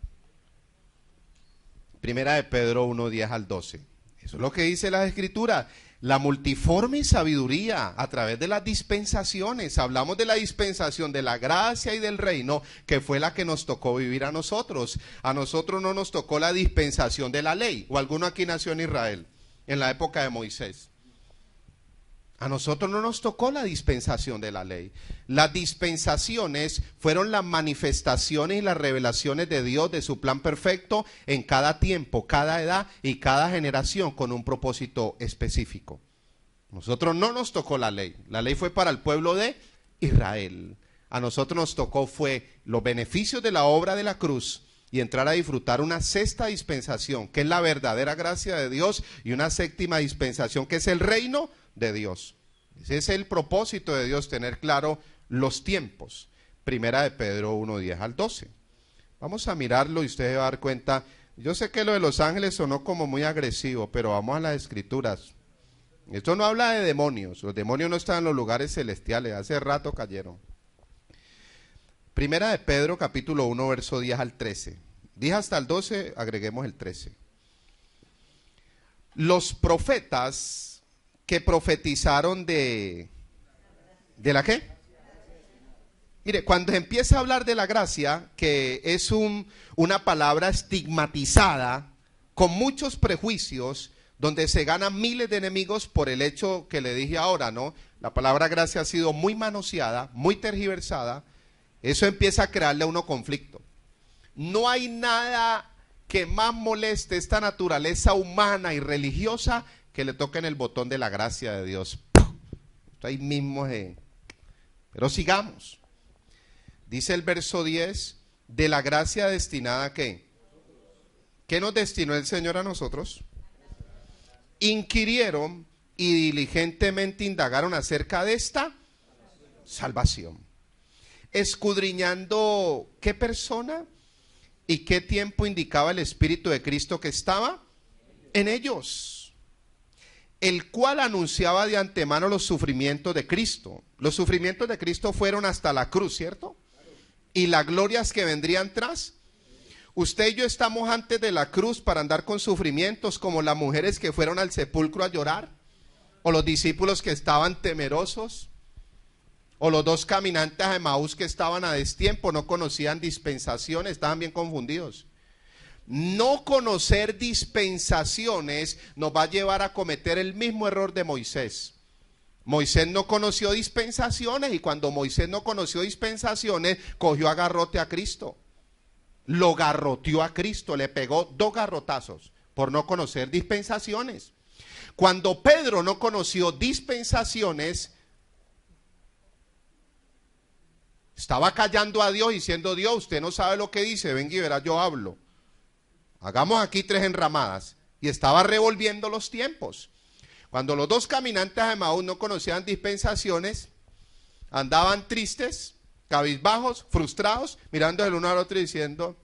Primera de Pedro 1, 10 al 12. Eso es lo que dice la Escritura. La multiforme sabiduría a través de las dispensaciones. Hablamos de la dispensación de la gracia y del reino, que fue la que nos tocó vivir a nosotros. A nosotros no nos tocó la dispensación de la ley. ¿O alguno aquí nació en Israel en la época de Moisés? A nosotros no nos tocó la dispensación de la ley. Las dispensaciones fueron las manifestaciones y las revelaciones de Dios, de su plan perfecto en cada tiempo, cada edad y cada generación con un propósito específico. Nosotros no nos tocó la ley. La ley fue para el pueblo de Israel. A nosotros nos tocó fue los beneficios de la obra de la cruz y entrar a disfrutar una sexta dispensación, que es la verdadera gracia de Dios, y una séptima dispensación, que es el reino de Dios. Ese es el propósito de Dios, tener claro los tiempos. Primera de Pedro 1, 10 al 12. Vamos a mirarlo y usted se va a dar cuenta. Yo sé que lo de los ángeles sonó como muy agresivo, pero vamos a las escrituras. Esto no habla de demonios. Los demonios no están en los lugares celestiales, hace rato cayeron. Primera de Pedro capítulo 1, verso 10 al 13. 10 hasta el 12, agreguemos el 13. Los profetas que profetizaron ¿de la qué? Mire, cuando empieza a hablar de la gracia, que es una palabra estigmatizada, con muchos prejuicios, donde se ganan miles de enemigos por el hecho que le dije ahora, ¿no? La palabra gracia ha sido muy manoseada, muy tergiversada. Eso empieza a crearle a uno conflicto. No hay nada que más moleste esta naturaleza humana y religiosa que le toquen el botón de la gracia de Dios. Ahí mismo pero sigamos. Dice el verso 10, de la gracia destinada ¿a qué? ¿Qué nos destinó el Señor a nosotros? Inquirieron y diligentemente indagaron acerca de esta salvación, escudriñando qué persona y qué tiempo indicaba el Espíritu de Cristo que estaba en ellos. el cual anunciaba de antemano los sufrimientos de Cristo. Los sufrimientos de Cristo fueron hasta la cruz, ¿cierto? Y las glorias que vendrían tras. Usted y yo estamos antes de la cruz para andar con sufrimientos como las mujeres que fueron al sepulcro a llorar, o los discípulos que estaban temerosos, o los dos caminantes de Emaús que estaban a destiempo, no conocían dispensaciones, estaban bien confundidos. No conocer dispensaciones nos va a llevar a cometer el mismo error de Moisés. Moisés no conoció dispensaciones, y cuando Moisés no conoció dispensaciones, cogió a garrote a Cristo. Lo garroteó a Cristo, le pegó 2 garrotazos por no conocer dispensaciones. Cuando Pedro no conoció dispensaciones, estaba callando a Dios diciendo: Dios, usted no sabe lo que dice, venga y verá, yo hablo. Hagamos aquí 3 enramadas. Y estaba revolviendo los tiempos. Cuando los 2 caminantes de Emaús no conocían dispensaciones, andaban tristes, cabizbajos, frustrados, mirando el uno al otro y diciendo: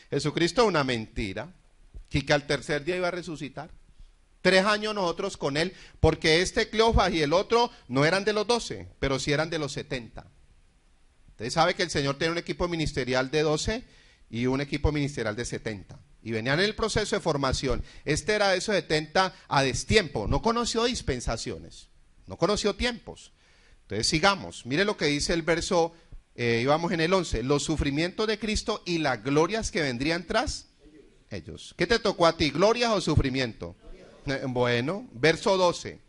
Jesucristo es una mentira, y que al tercer día iba a resucitar. 3 años nosotros con él, porque este Cleofas y el otro no eran de los 12, pero sí eran de los 70. Usted sabe que el Señor tiene un equipo ministerial de 12 y un equipo ministerial de 70. Y venían en el proceso de formación. Este era de esos 70 a destiempo. No conoció dispensaciones, no conoció tiempos. Entonces sigamos. Mire lo que dice el verso, íbamos en el 11. Los sufrimientos de Cristo y las glorias que vendrían tras ellos. ¿Qué te tocó a ti, glorias o sufrimiento? Bueno, verso 12.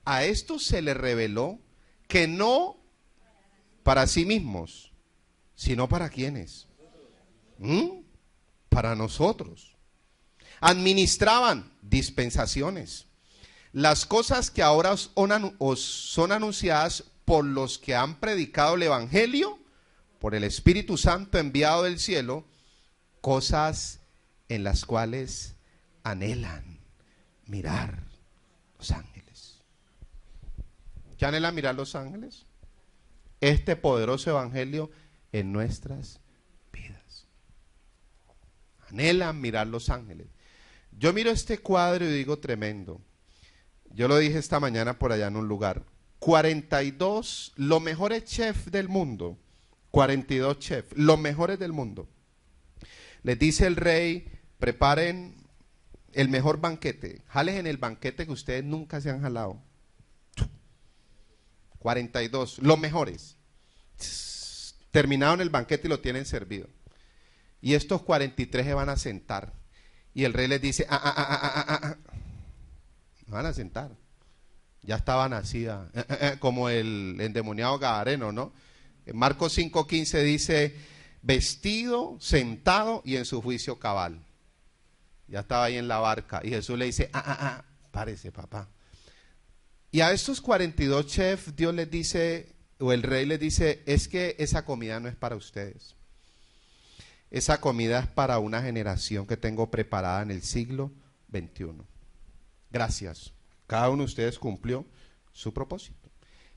A esto se le reveló que no para sí mismos, sino para quienes. Para nosotros. Administraban dispensaciones. Las cosas que ahora os son anunciadas por los que han predicado el Evangelio, por el Espíritu Santo enviado del cielo, cosas en las cuales anhelan mirar los ángeles. ¿Qué anhelan mirar los ángeles? Este poderoso Evangelio en nuestras vidas. Anhelan mirar los ángeles. Yo miro este cuadro y digo: tremendo. Yo lo dije esta mañana por allá en un lugar. 42, los mejores chefs del mundo. 42 chefs, los mejores del mundo. Les dice el rey: preparen el mejor banquete. Jales en el banquete que ustedes nunca se han jalado. 42, los mejores. Terminaron el banquete y lo tienen servido. Y estos 43 se van a sentar. Y el rey les dice: van a sentar. Ya estaban así, como el endemoniado gadareno, ¿no? En Marcos 5:15 dice: vestido, sentado y en su juicio cabal. Ya estaba ahí en la barca. Y Jesús le dice: párese, papá. Y a estos 42 chefs Dios les dice, o el rey les dice: es que esa comida no es para ustedes. Esa comida es para una generación que tengo preparada en el siglo XXI. Gracias. Cada uno de ustedes cumplió su propósito.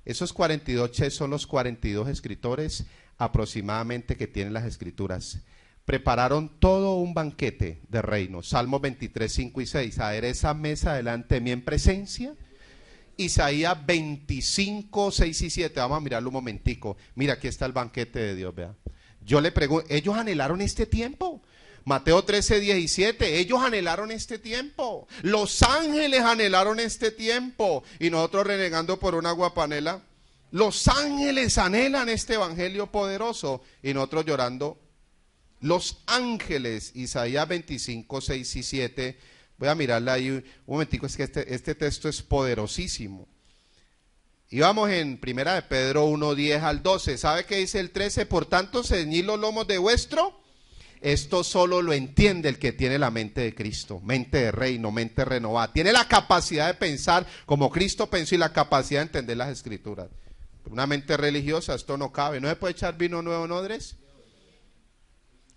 Esos 42 chefs son los 42 escritores aproximadamente que tienen las escrituras. Prepararon todo un banquete de reino. Salmos 23, 5 y 6. Adereza mesa delante de mí en presencia. Isaías 25, 6 y 7. Vamos a mirarlo un momentico. Mira, aquí está el banquete de Dios, vea. Yo le pregunto, ¿ellos anhelaron este tiempo? Mateo 13, 17, ellos anhelaron este tiempo. Los ángeles anhelaron este tiempo. Y nosotros renegando por una guapanela. Los ángeles anhelan este evangelio poderoso. Y nosotros llorando. Los ángeles, Isaías 25, 6 y 7. Voy a mirarla ahí un momentico, es que este texto es poderosísimo. Y vamos en Primera de Pedro 1, 10 al 12. ¿Sabe qué dice el 13? Por tanto, ceñid los lomos de vuestro. Esto solo lo entiende el que tiene la mente de Cristo, mente de reino, mente renovada. Tiene la capacidad de pensar como Cristo pensó y la capacidad de entender las escrituras. Una mente religiosa, esto no cabe. ¿No se puede echar vino nuevo en odres?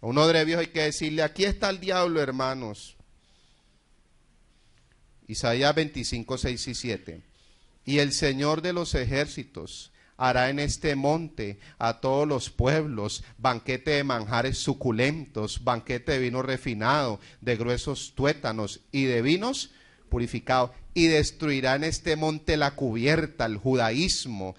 A un odre viejo hay que decirle: aquí está el diablo, hermanos. Isaías 25, 6 y 7. Y el Señor de los ejércitos hará en este monte a todos los pueblos banquete de manjares suculentos, banquete de vino refinado, de gruesos tuétanos y de vinos purificados. y destruirá en este monte la cubierta, el judaísmo,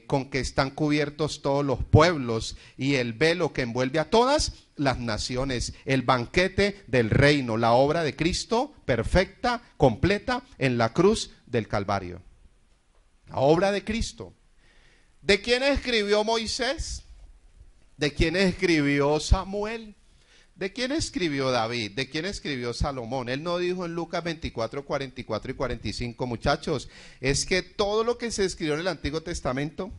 con que están cubiertos todos los pueblos, y el velo que envuelve a todas las naciones, el banquete del reino, la obra de Cristo perfecta, completa en la cruz del Calvario. La obra de Cristo. ¿De quién escribió Moisés? ¿De quién escribió Samuel? ¿De quién escribió David? ¿De quién escribió Salomón? Él no dijo en Lucas 24, 44 y 45, muchachos, es que todo lo que se escribió en el Antiguo Testamento,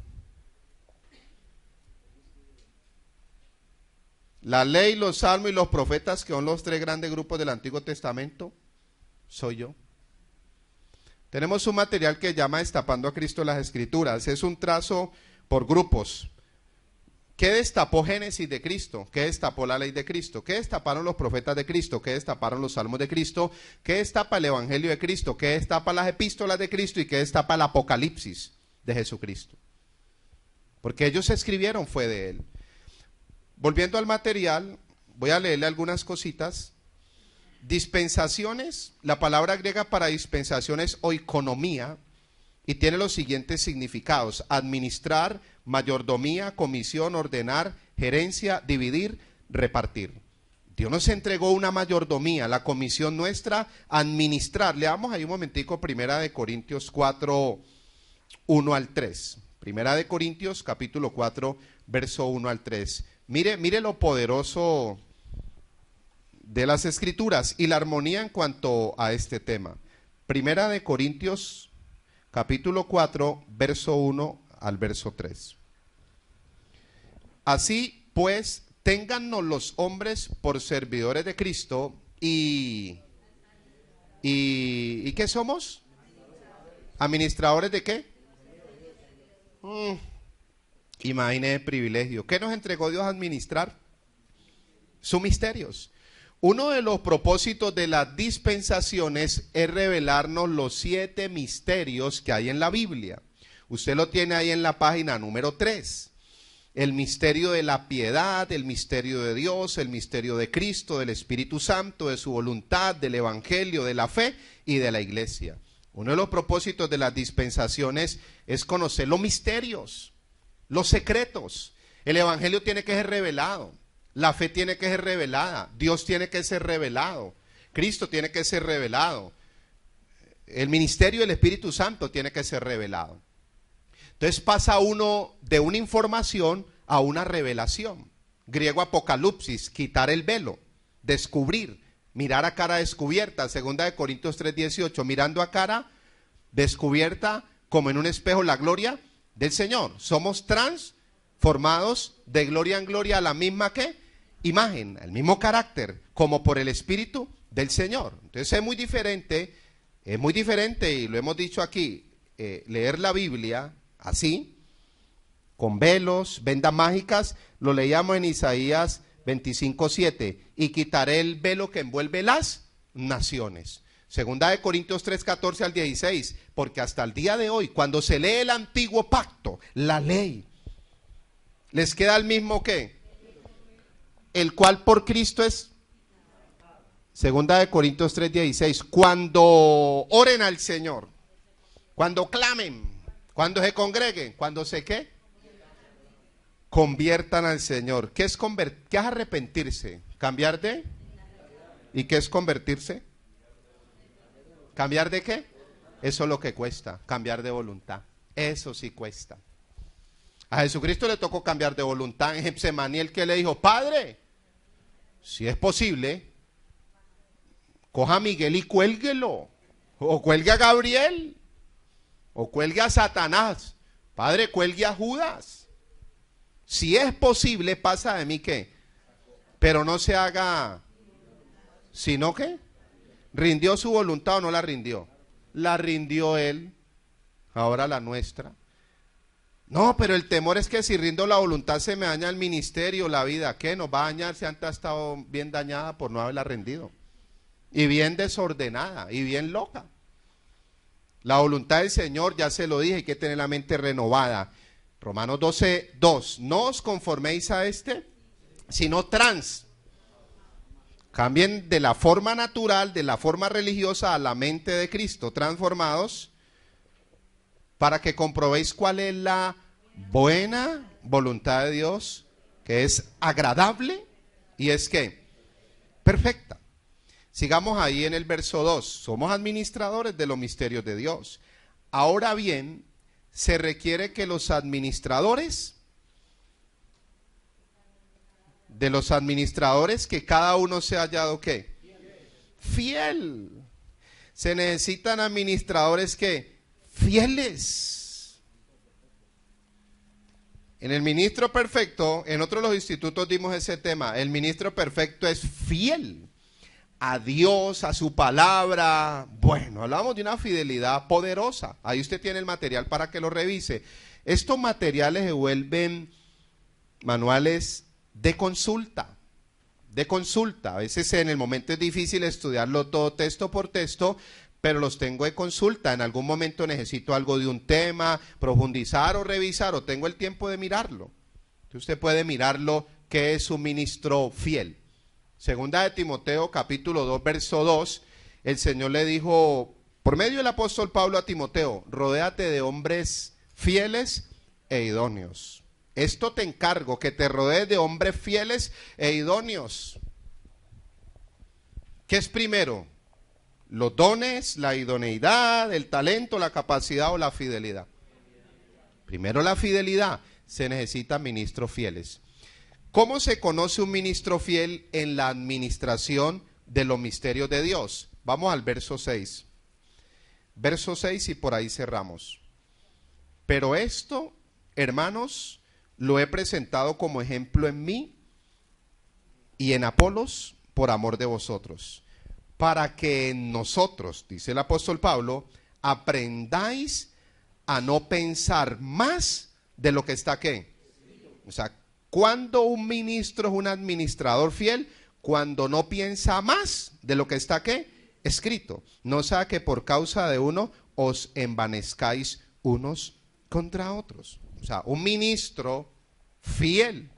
la ley, los salmos y los profetas, que son los tres grandes grupos del Antiguo Testamento, soy yo. Tenemos un material que llama Destapando a Cristo las Escrituras. Es un trazo por grupos. ¿Qué destapó Génesis de Cristo? ¿Qué destapó la ley de Cristo? ¿Qué destaparon los profetas de Cristo? ¿Qué destaparon los salmos de Cristo? ¿Qué destapa el evangelio de Cristo? ¿Qué destapa las epístolas de Cristo? ¿Y qué destapa el apocalipsis de Jesucristo? Porque ellos escribieron, fue de él. Volviendo al material, voy a leerle algunas cositas. Dispensaciones, la palabra griega para dispensación es oikonomía, y tiene los siguientes significados: administrar, mayordomía, comisión, ordenar, gerencia, dividir, repartir. Dios nos entregó una mayordomía, la comisión nuestra, administrar. Leamos ahí un momentico, Primera de Corintios 4, 1 al 3. Primera de Corintios, capítulo 4, verso 1 al 3. Mire lo poderoso de las Escrituras y la armonía en cuanto a este tema. Primera de Corintios, capítulo 4, verso 1 al verso 3. Así pues, téngannos los hombres por servidores de Cristo ¿y qué somos? ¿Administradores de qué? Imagine el privilegio. ¿Qué nos entregó Dios a administrar? Sus misterios. Uno de los propósitos de las dispensaciones es revelarnos los 7 misterios que hay en la Biblia. Usted lo tiene ahí en la página número 3. El misterio de la piedad, el misterio de Dios, el misterio de Cristo, del Espíritu Santo, de su voluntad, del Evangelio, de la fe y de la iglesia. Uno de los propósitos de las dispensaciones es conocer los misterios, los secretos. El Evangelio tiene que ser revelado. La fe tiene que ser revelada, Dios tiene que ser revelado, Cristo tiene que ser revelado, el ministerio del Espíritu Santo tiene que ser revelado. Entonces pasa uno de una información a una revelación. Griego apocalipsis, quitar el velo, descubrir, mirar a cara descubierta. Segunda de Corintios 3:18, mirando a cara descubierta como en un espejo la gloria del Señor. Somos transformados de gloria en gloria a la misma ¿qué? Imagen, el mismo carácter, como por el Espíritu del Señor. Entonces es muy diferente y lo hemos dicho aquí, leer la Biblia así, con velos, vendas mágicas. Lo leíamos en Isaías 25:7, y quitaré el velo que envuelve las naciones. Segunda de Corintios 3:14 al 16, porque hasta el día de hoy, cuando se lee el antiguo pacto, la ley, les queda el mismo ¿qué? El cual por Cristo es. Segunda de Corintios 3:16, cuando oren al Señor, cuando clamen, cuando se congreguen, cuando se ¿qué? Conviertan al Señor. ¿Qué es qué es arrepentirse? ¿Cambiar de? ¿Y qué es convertirse? ¿Cambiar de qué? Eso es lo que cuesta, cambiar de voluntad. Eso sí cuesta. A Jesucristo le tocó cambiar de voluntad en Getsemaní. El que le dijo: Padre, si es posible, coja a Miguel y cuélguelo, o cuelgue a Gabriel, o cuelgue a Satanás. Padre, cuelgue a Judas. Si es posible, pasa de mí ¿qué? Pero no se haga, sino ¿qué? ¿Rindió su voluntad o no la rindió? La rindió él, ahora la nuestra. No, pero el temor es que si rindo la voluntad se me daña el ministerio, la vida. ¿Qué? Nos va a dañar si antes ha estado bien dañada por no haberla rendido. Y bien desordenada, y bien loca. La voluntad del Señor, ya se lo dije, hay que tener la mente renovada. Romanos 12:2, no os conforméis a sino Cambien de la forma natural, de la forma religiosa a la mente de Cristo, transformados, para que comprobéis cuál es la buena voluntad de Dios, que es agradable y es que perfecta. Sigamos ahí en el verso 2. Somos administradores de los misterios de Dios. Ahora bien, se requiere que los administradores, que cada uno sea hallado ¿qué? Fiel. Se necesitan administradores que fieles. En el ministro perfecto, en otro de los institutos dimos ese tema. El ministro perfecto es fiel a Dios, a su palabra. Bueno, hablamos de una fidelidad poderosa. Ahí usted tiene el material para que lo revise. Estos materiales se vuelven manuales de consulta. A veces en el momento es difícil estudiarlo todo texto por texto, pero los tengo de consulta. En algún momento necesito algo de un tema, profundizar o revisar, o tengo el tiempo de mirarlo. Entonces usted puede mirarlo, ¿qué es un ministro fiel? Segunda de Timoteo, capítulo 2, verso 2, el Señor le dijo, por medio del apóstol Pablo a Timoteo, rodéate de hombres fieles e idóneos. Esto te encargo, que te rodees de hombres fieles e idóneos. ¿Qué es primero? Los dones, la idoneidad, el talento, la capacidad o la fidelidad. Primero la fidelidad. Se necesitan ministros fieles. ¿Cómo se conoce un ministro fiel en la administración de los misterios de Dios? Vamos al verso 6. Verso 6 y por ahí cerramos. Pero esto, hermanos, lo he presentado como ejemplo en mí y en Apolos por amor de vosotros, para que en nosotros, dice el apóstol Pablo, aprendáis a no pensar más de lo que está ¿qué? O sea, cuando un ministro es un administrador fiel, cuando no piensa más de lo que está ¿qué? Escrito. No sea que por causa de uno os envanezcáis unos contra otros. O sea, un ministro fiel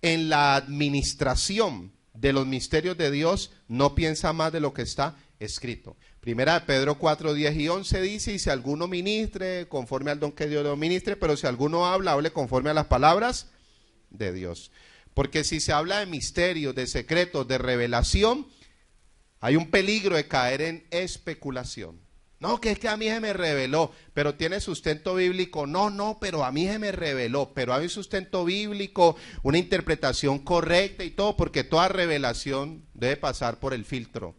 en la administración de los misterios de Dios no piensa más de lo que está escrito. Primera de Pedro 4, 10 y 11 dice, y si alguno ministre conforme al don que Dios le ministre, pero si alguno habla, hable conforme a las palabras de Dios. Porque si se habla de misterios, de secretos, de revelación, hay un peligro de caer en especulación. No, que es que a mí se me reveló, pero tiene sustento bíblico. No, pero a mí se me reveló, pero hay un sustento bíblico, una interpretación correcta y todo, porque toda revelación debe pasar por el filtro,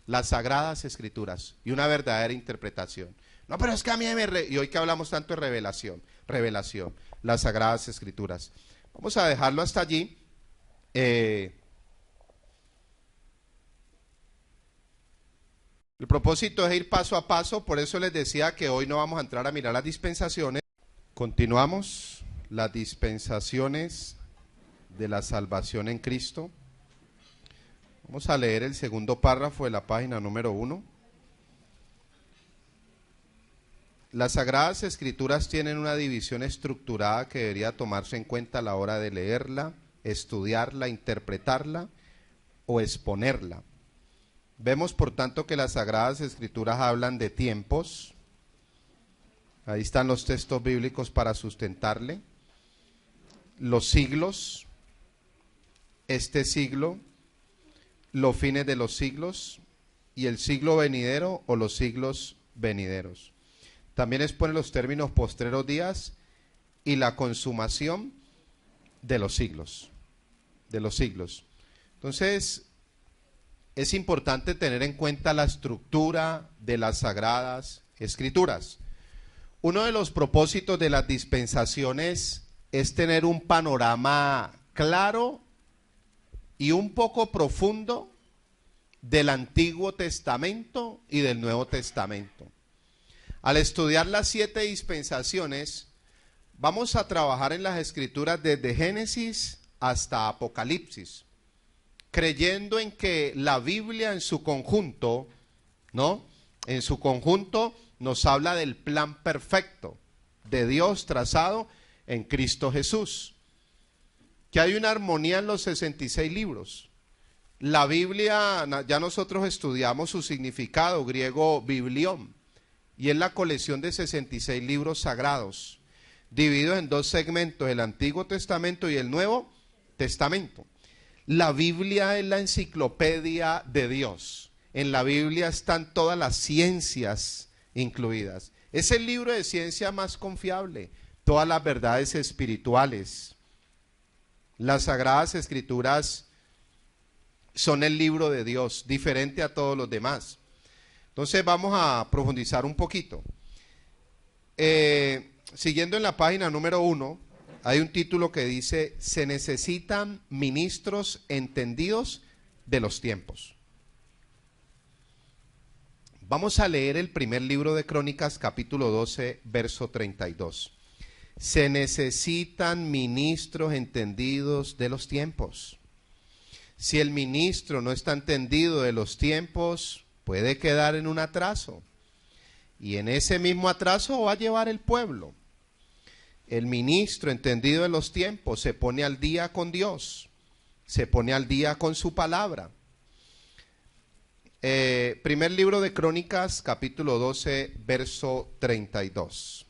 las sagradas escrituras y una verdadera interpretación. No, pero es que a mí y hoy que hablamos tanto de revelación, las sagradas escrituras. Vamos a dejarlo hasta allí. El propósito es ir paso a paso, por eso les decía que hoy no vamos a entrar a mirar las dispensaciones. Continuamos las dispensaciones de la salvación en Cristo. Vamos a leer el segundo párrafo de la página número 1. Las Sagradas Escrituras tienen una división estructurada que debería tomarse en cuenta a la hora de leerla, estudiarla, interpretarla o exponerla. Vemos, por tanto, que las Sagradas Escrituras hablan de tiempos. Ahí están los textos bíblicos para sustentarle. Los siglos, este siglo, los fines de los siglos y el siglo venidero o los siglos venideros. También expone los términos postreros días y la consumación de los siglos. Entonces, es importante tener en cuenta la estructura de las Sagradas Escrituras. Uno de los propósitos de las dispensaciones es tener un panorama claro y un poco profundo del Antiguo Testamento y del Nuevo Testamento. Al estudiar las 7 dispensaciones, vamos a trabajar en las Escrituras desde Génesis hasta Apocalipsis, creyendo en que la Biblia en su conjunto, ¿no? En su conjunto nos habla del plan perfecto de Dios trazado en Cristo Jesús. Que hay una armonía en los 66 libros. La Biblia, ya nosotros estudiamos su significado griego biblión, y es la colección de 66 libros sagrados, divididos en dos segmentos, el Antiguo Testamento y el Nuevo Testamento. La Biblia es la enciclopedia de Dios. En la Biblia están todas las ciencias incluidas. Es el libro de ciencia más confiable, todas las verdades espirituales. Las Sagradas Escrituras son el libro de Dios, diferente a todos los demás. Entonces vamos a profundizar un poquito. Siguiendo en la página número 1, hay un título que dice: se necesitan ministros entendidos de los tiempos. Vamos a leer el primer libro de Crónicas, capítulo 12, verso 32. Se necesitan ministros entendidos de los tiempos. Si el ministro no está entendido de los tiempos, puede quedar en un atraso. Y en ese mismo atraso va a llevar el pueblo. El ministro entendido de los tiempos se pone al día con Dios, se pone al día con su palabra. Primer libro de Crónicas, capítulo 12, verso 32.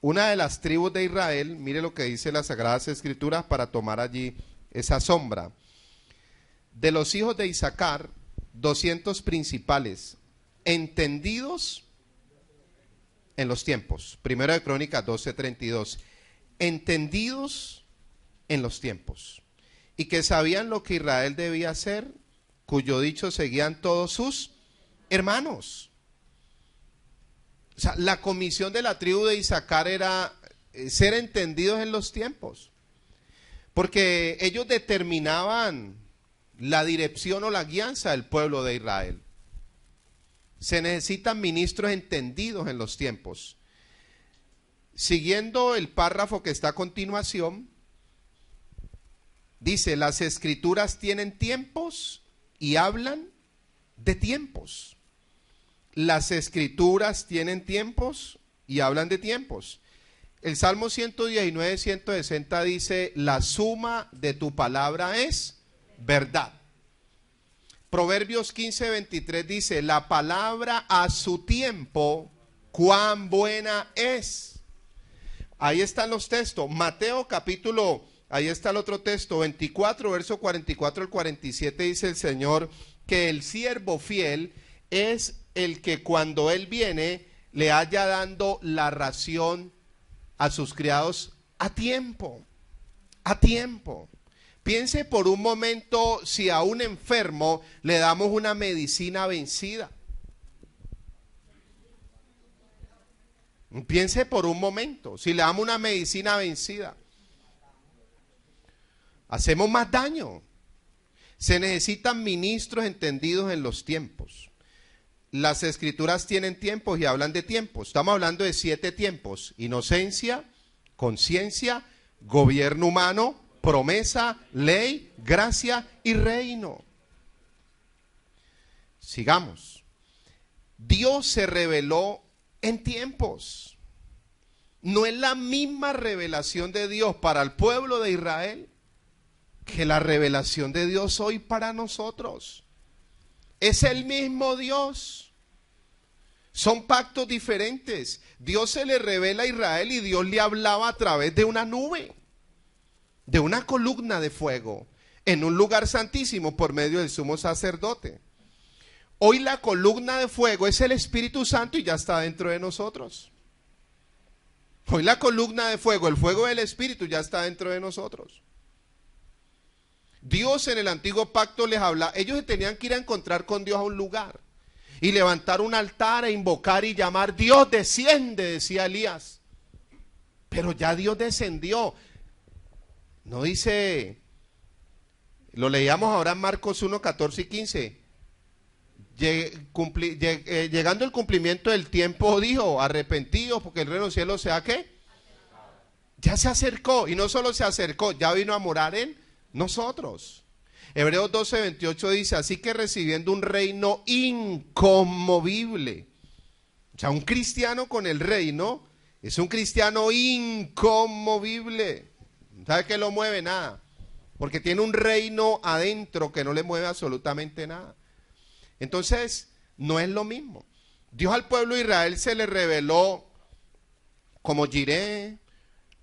Una de las tribus de Israel, mire lo que dice las Sagradas Escrituras para tomar allí esa sombra. De los hijos de Isaacar, 200 principales, entendidos en los tiempos. Primero de Crónicas 12:32. Entendidos en los tiempos. Y que sabían lo que Israel debía hacer, cuyo dicho seguían todos sus hermanos. O sea, la comisión de la tribu de Isaacar era ser entendidos en los tiempos. Porque ellos determinaban la dirección o la guianza del pueblo de Israel. Se necesitan ministros entendidos en los tiempos. Siguiendo el párrafo que está a continuación, dice: las escrituras tienen tiempos y hablan de tiempos. Las escrituras tienen tiempos y hablan de tiempos. El Salmo 119, 160 dice: la suma de tu palabra es verdad. Proverbios 15, 23 dice: la palabra a su tiempo, cuán buena es. Ahí están los textos. Mateo capítulo, ahí está el otro texto, 24, verso 44 al 47, dice el Señor que el siervo fiel es el que cuando él viene le haya dando la ración a sus criados a tiempo, a tiempo. Piense por un momento si a un enfermo le damos una medicina vencida. Piense por un momento, si le damos una medicina vencida, hacemos más daño. Se necesitan ministros entendidos en los tiempos. Las escrituras tienen tiempos y hablan de tiempos. Estamos hablando de 7 tiempos: inocencia, conciencia, gobierno humano, promesa, ley, gracia y reino. Sigamos. Dios se reveló en tiempos. No es la misma revelación de Dios para el pueblo de Israel que la revelación de Dios hoy para nosotros. Es el mismo Dios. Son pactos diferentes. Dios se le revela a Israel y Dios le hablaba a través de una nube, de una columna de fuego, en un lugar santísimo por medio del sumo sacerdote. Hoy la columna de fuego es el Espíritu Santo y ya está dentro de nosotros. Hoy la columna de fuego, el fuego del Espíritu, ya está dentro de nosotros. Dios en el antiguo pacto les habla, ellos se tenían que ir a encontrar con Dios a un lugar y levantar un altar e invocar y llamar: Dios desciende, decía Elías. Pero ya Dios descendió. No dice, lo leíamos ahora en Marcos 1, 14 y 15. Llegando el cumplimiento del tiempo, dijo: arrepentidos porque el reino de los cielos sea ¿qué? Ya se acercó, y no solo se acercó, ya vino a morar en nosotros. Hebreos 12, 28 dice: así que recibiendo un reino inconmovible. O sea, un cristiano con el reino es un cristiano inconmovible. ¿Sabe qué lo mueve? Nada. porque tiene un reino adentro que no le mueve absolutamente nada. Entonces, no es lo mismo. Dios al pueblo de Israel se le reveló como Jireh,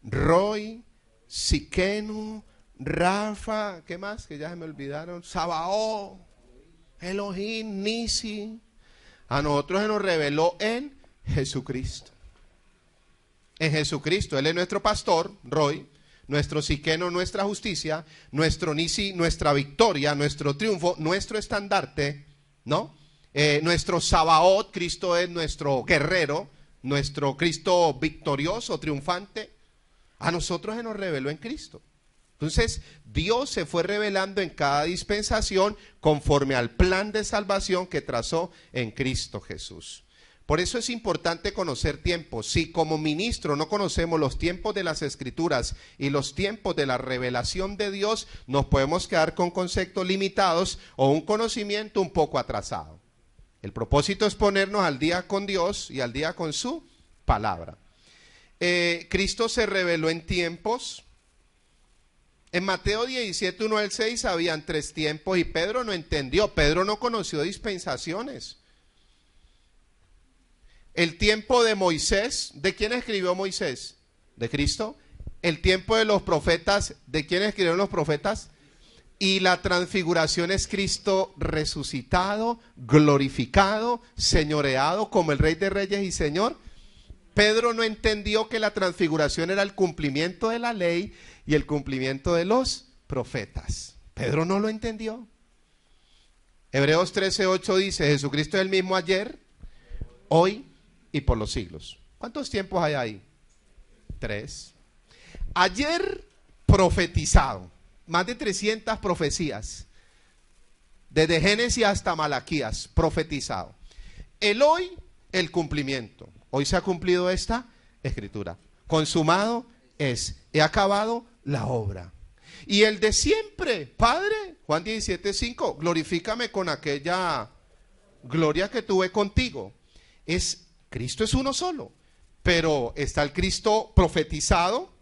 Roy, Siquenu, Rafa, ¿qué más? Que ya se me olvidaron, Sabaoth, Elohim, Nisi. A nosotros se nos reveló en Jesucristo. En Jesucristo, Él es nuestro pastor, Roy, nuestro Siqueno, nuestra justicia, nuestro Nisi, nuestra victoria, nuestro triunfo, nuestro estandarte, ¿no? Nuestro Sabaoth, Cristo es nuestro guerrero, nuestro Cristo victorioso, triunfante. A nosotros se nos reveló en Cristo. Entonces, Dios se fue revelando en cada dispensación conforme al plan de salvación que trazó en Cristo Jesús. Por eso es importante conocer tiempos. Si como ministro no conocemos los tiempos de las Escrituras y los tiempos de la revelación de Dios, nos podemos quedar con conceptos limitados o un conocimiento un poco atrasado. El propósito es ponernos al día con Dios y al día con su palabra. Cristo se reveló en tiempos. En Mateo 17, 1 al 6 habían 3 tiempos y Pedro no entendió. Pedro no conoció dispensaciones. El tiempo de Moisés, ¿de quién escribió Moisés? ¿De Cristo? El tiempo de los profetas, ¿de quién escribieron los profetas? Y la transfiguración es Cristo resucitado, glorificado, señoreado como el Rey de Reyes y Señor. Pedro no entendió que la transfiguración era el cumplimiento de la ley y el cumplimiento de los profetas. Pedro no lo entendió. Hebreos 13:8 dice, Jesucristo es el mismo ayer, hoy y por los siglos. ¿Cuántos tiempos hay ahí? 3. Ayer profetizado, más de 300 profecías, desde Génesis hasta Malaquías, profetizado. El hoy, el cumplimiento. Hoy se ha cumplido esta escritura. Consumado es, he acabado la obra. Y el de siempre, Padre, Juan 17:5, glorifícame con aquella gloria que tuve contigo. Cristo es uno solo, pero está el Cristo profetizado,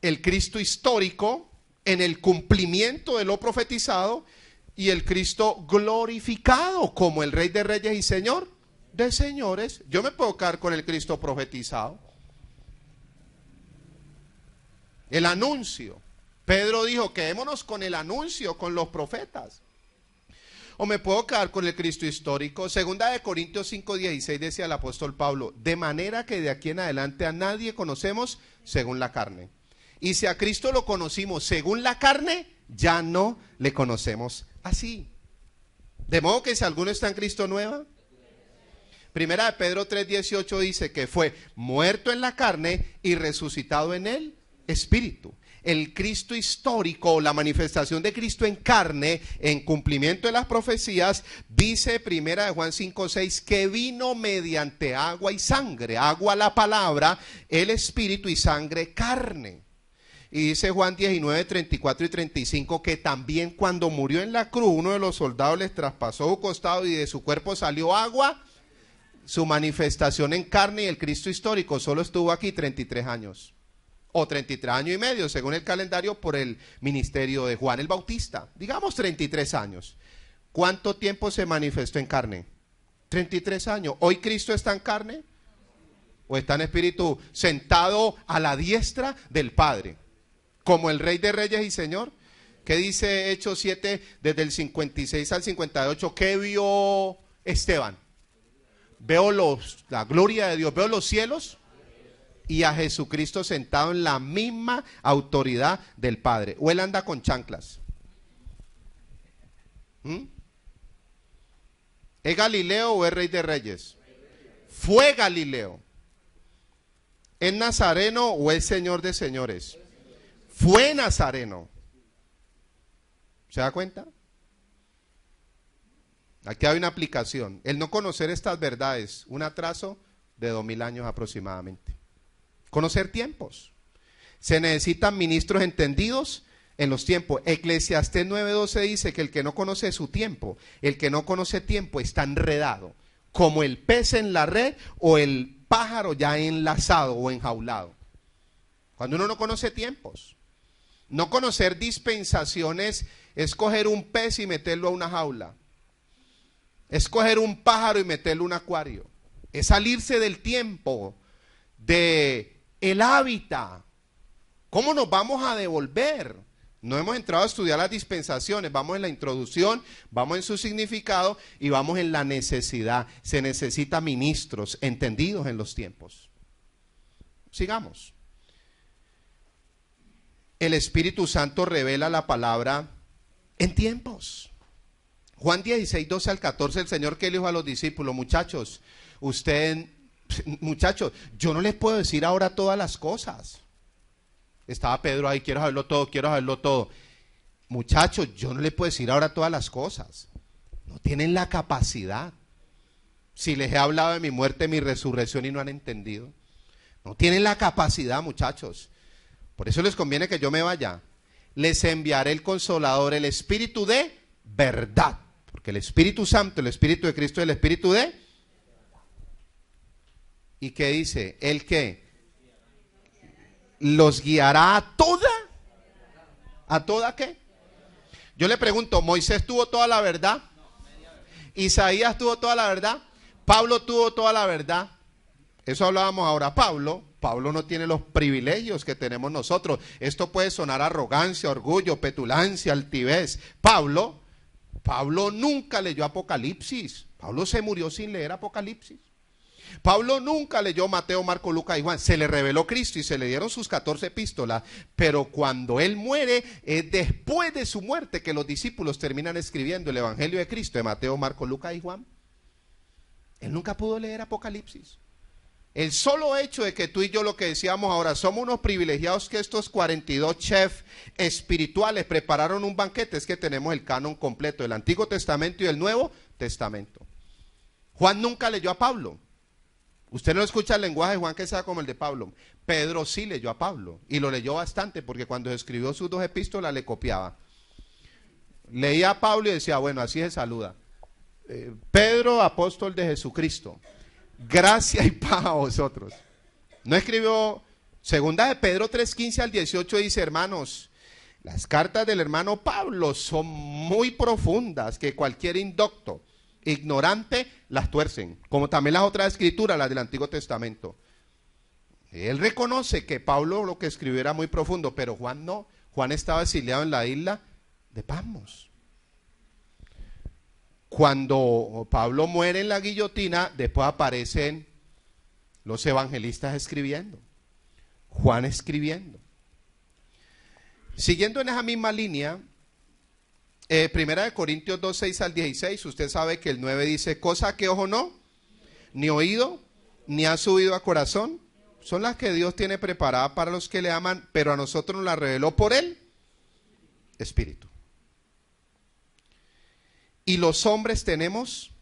el Cristo histórico en el cumplimiento de lo profetizado y el Cristo glorificado como el Rey de Reyes y Señor de señores. Yo me puedo quedar con el Cristo profetizado. El anuncio. Pedro dijo, quedémonos con el anuncio, con los profetas. O me puedo quedar con el Cristo histórico. Segunda de Corintios 5:16 decía el apóstol Pablo, de manera que de aquí en adelante a nadie conocemos según la carne. Y si a Cristo lo conocimos según la carne, ya no le conocemos así. De modo que si alguno está en Cristo nueva. Primera de Pedro 3:18 dice que fue muerto en la carne y resucitado en el espíritu. El Cristo histórico, la manifestación de Cristo en carne, en cumplimiento de las profecías, dice Primera de Juan 5:6 que vino mediante agua y sangre. Agua la palabra, el espíritu y sangre carne. Y dice Juan 19:34 y 35 que también cuando murió en la cruz, uno de los soldados les traspasó su costado y de su cuerpo salió agua. Su manifestación en carne y el Cristo histórico solo estuvo aquí 33 años. O 33 años y medio, según el calendario, por el ministerio de Juan el Bautista. Digamos 33 años. ¿Cuánto tiempo se manifestó en carne? 33 años. ¿Hoy Cristo está en carne? ¿O está en espíritu sentado a la diestra del Padre? Como el Rey de Reyes y Señor. ¿Qué dice Hechos 7 desde el 56 al 58? ¿Qué vio Esteban? Veo la gloria de Dios, veo los cielos y a Jesucristo sentado en la misma autoridad del Padre. ¿O él anda con chanclas? ¿Es Galileo o es Rey de Reyes? Fue Galileo. ¿Es Nazareno o es Señor de señores? Fue Nazareno. ¿Se da cuenta? Aquí hay una aplicación. El no conocer estas verdades, un atraso de 2000 años aproximadamente. Conocer tiempos. Se necesitan ministros entendidos en los tiempos. Eclesiastés 9:12 dice que el que no conoce su tiempo, el que no conoce tiempo está enredado, como el pez en la red o el pájaro ya enlazado o enjaulado. Cuando uno no conoce tiempos, No conocer dispensaciones es coger un pez y meterlo a una jaula. Es coger un pájaro y meterlo a un acuario. Es salirse del tiempo, de el hábitat. ¿Cómo nos vamos a devolver? No hemos entrado a estudiar las dispensaciones, vamos en la introducción, vamos en su significado y vamos en la necesidad. Se necesita ministros entendidos en los tiempos. Sigamos. El Espíritu Santo revela la palabra en tiempos. Juan 16, 12 al 14, el Señor que le dijo a los discípulos, muchachos, yo no les puedo decir ahora todas las cosas. Estaba Pedro ahí, quiero saberlo todo. Muchachos, yo no les puedo decir ahora todas las cosas. No tienen la capacidad. Si les he hablado de mi muerte, mi resurrección y no han entendido. No tienen la capacidad, muchachos. Por eso les conviene que yo me vaya. Les enviaré el Consolador, el Espíritu de verdad. Porque el Espíritu Santo, el Espíritu de Cristo es el Espíritu de... ¿Y qué dice? ¿El qué? Los guiará a toda. ¿A toda qué? Yo le pregunto, ¿Moisés tuvo toda la verdad? ¿Isaías tuvo toda la verdad? ¿Pablo tuvo toda la verdad? Eso hablábamos ahora. Pablo no tiene los privilegios que tenemos nosotros. Esto puede sonar arrogancia, orgullo, petulancia, altivez. Pablo nunca leyó Apocalipsis. Pablo se murió sin leer Apocalipsis. Pablo nunca leyó Mateo, Marco, Lucas y Juan. Se le reveló Cristo y se le dieron sus 14 epístolas, pero cuando él muere, es después de su muerte que los discípulos terminan escribiendo el Evangelio de Cristo de Mateo, Marco, Lucas y Juan. Él nunca pudo leer Apocalipsis. El solo hecho de que tú y yo, lo que decíamos ahora, somos unos privilegiados que estos 42 chefs espirituales prepararon un banquete, es que tenemos el canon completo del Antiguo Testamento y del Nuevo Testamento. Juan nunca leyó a Pablo. Usted no escucha el lenguaje de Juan que sea como el de Pablo. Pedro sí leyó a Pablo y lo leyó bastante porque cuando escribió sus 2 epístolas le copiaba. Leía a Pablo y decía, bueno, así se saluda. Pedro, apóstol de Jesucristo. Gracia y paz a vosotros. No escribió. Segunda de Pedro 3:15 al 18 dice, hermanos, las cartas del hermano Pablo son muy profundas, que cualquier indocto, ignorante, las tuercen, como también las otras escrituras, las del Antiguo Testamento. Él reconoce que Pablo lo que escribió era muy profundo, pero Juan no. Juan estaba exiliado en la isla de Patmos. Cuando Pablo muere en la guillotina, después aparecen los evangelistas escribiendo, Juan escribiendo. Siguiendo en esa misma línea, Primera de Corintios 2, 6 al 16, usted sabe que el 9 dice, cosa que ojo no, ni oído, ni ha subido a corazón, son las que Dios tiene preparadas para los que le aman, pero a nosotros nos las reveló por el Espíritu. Y los hombres tenemos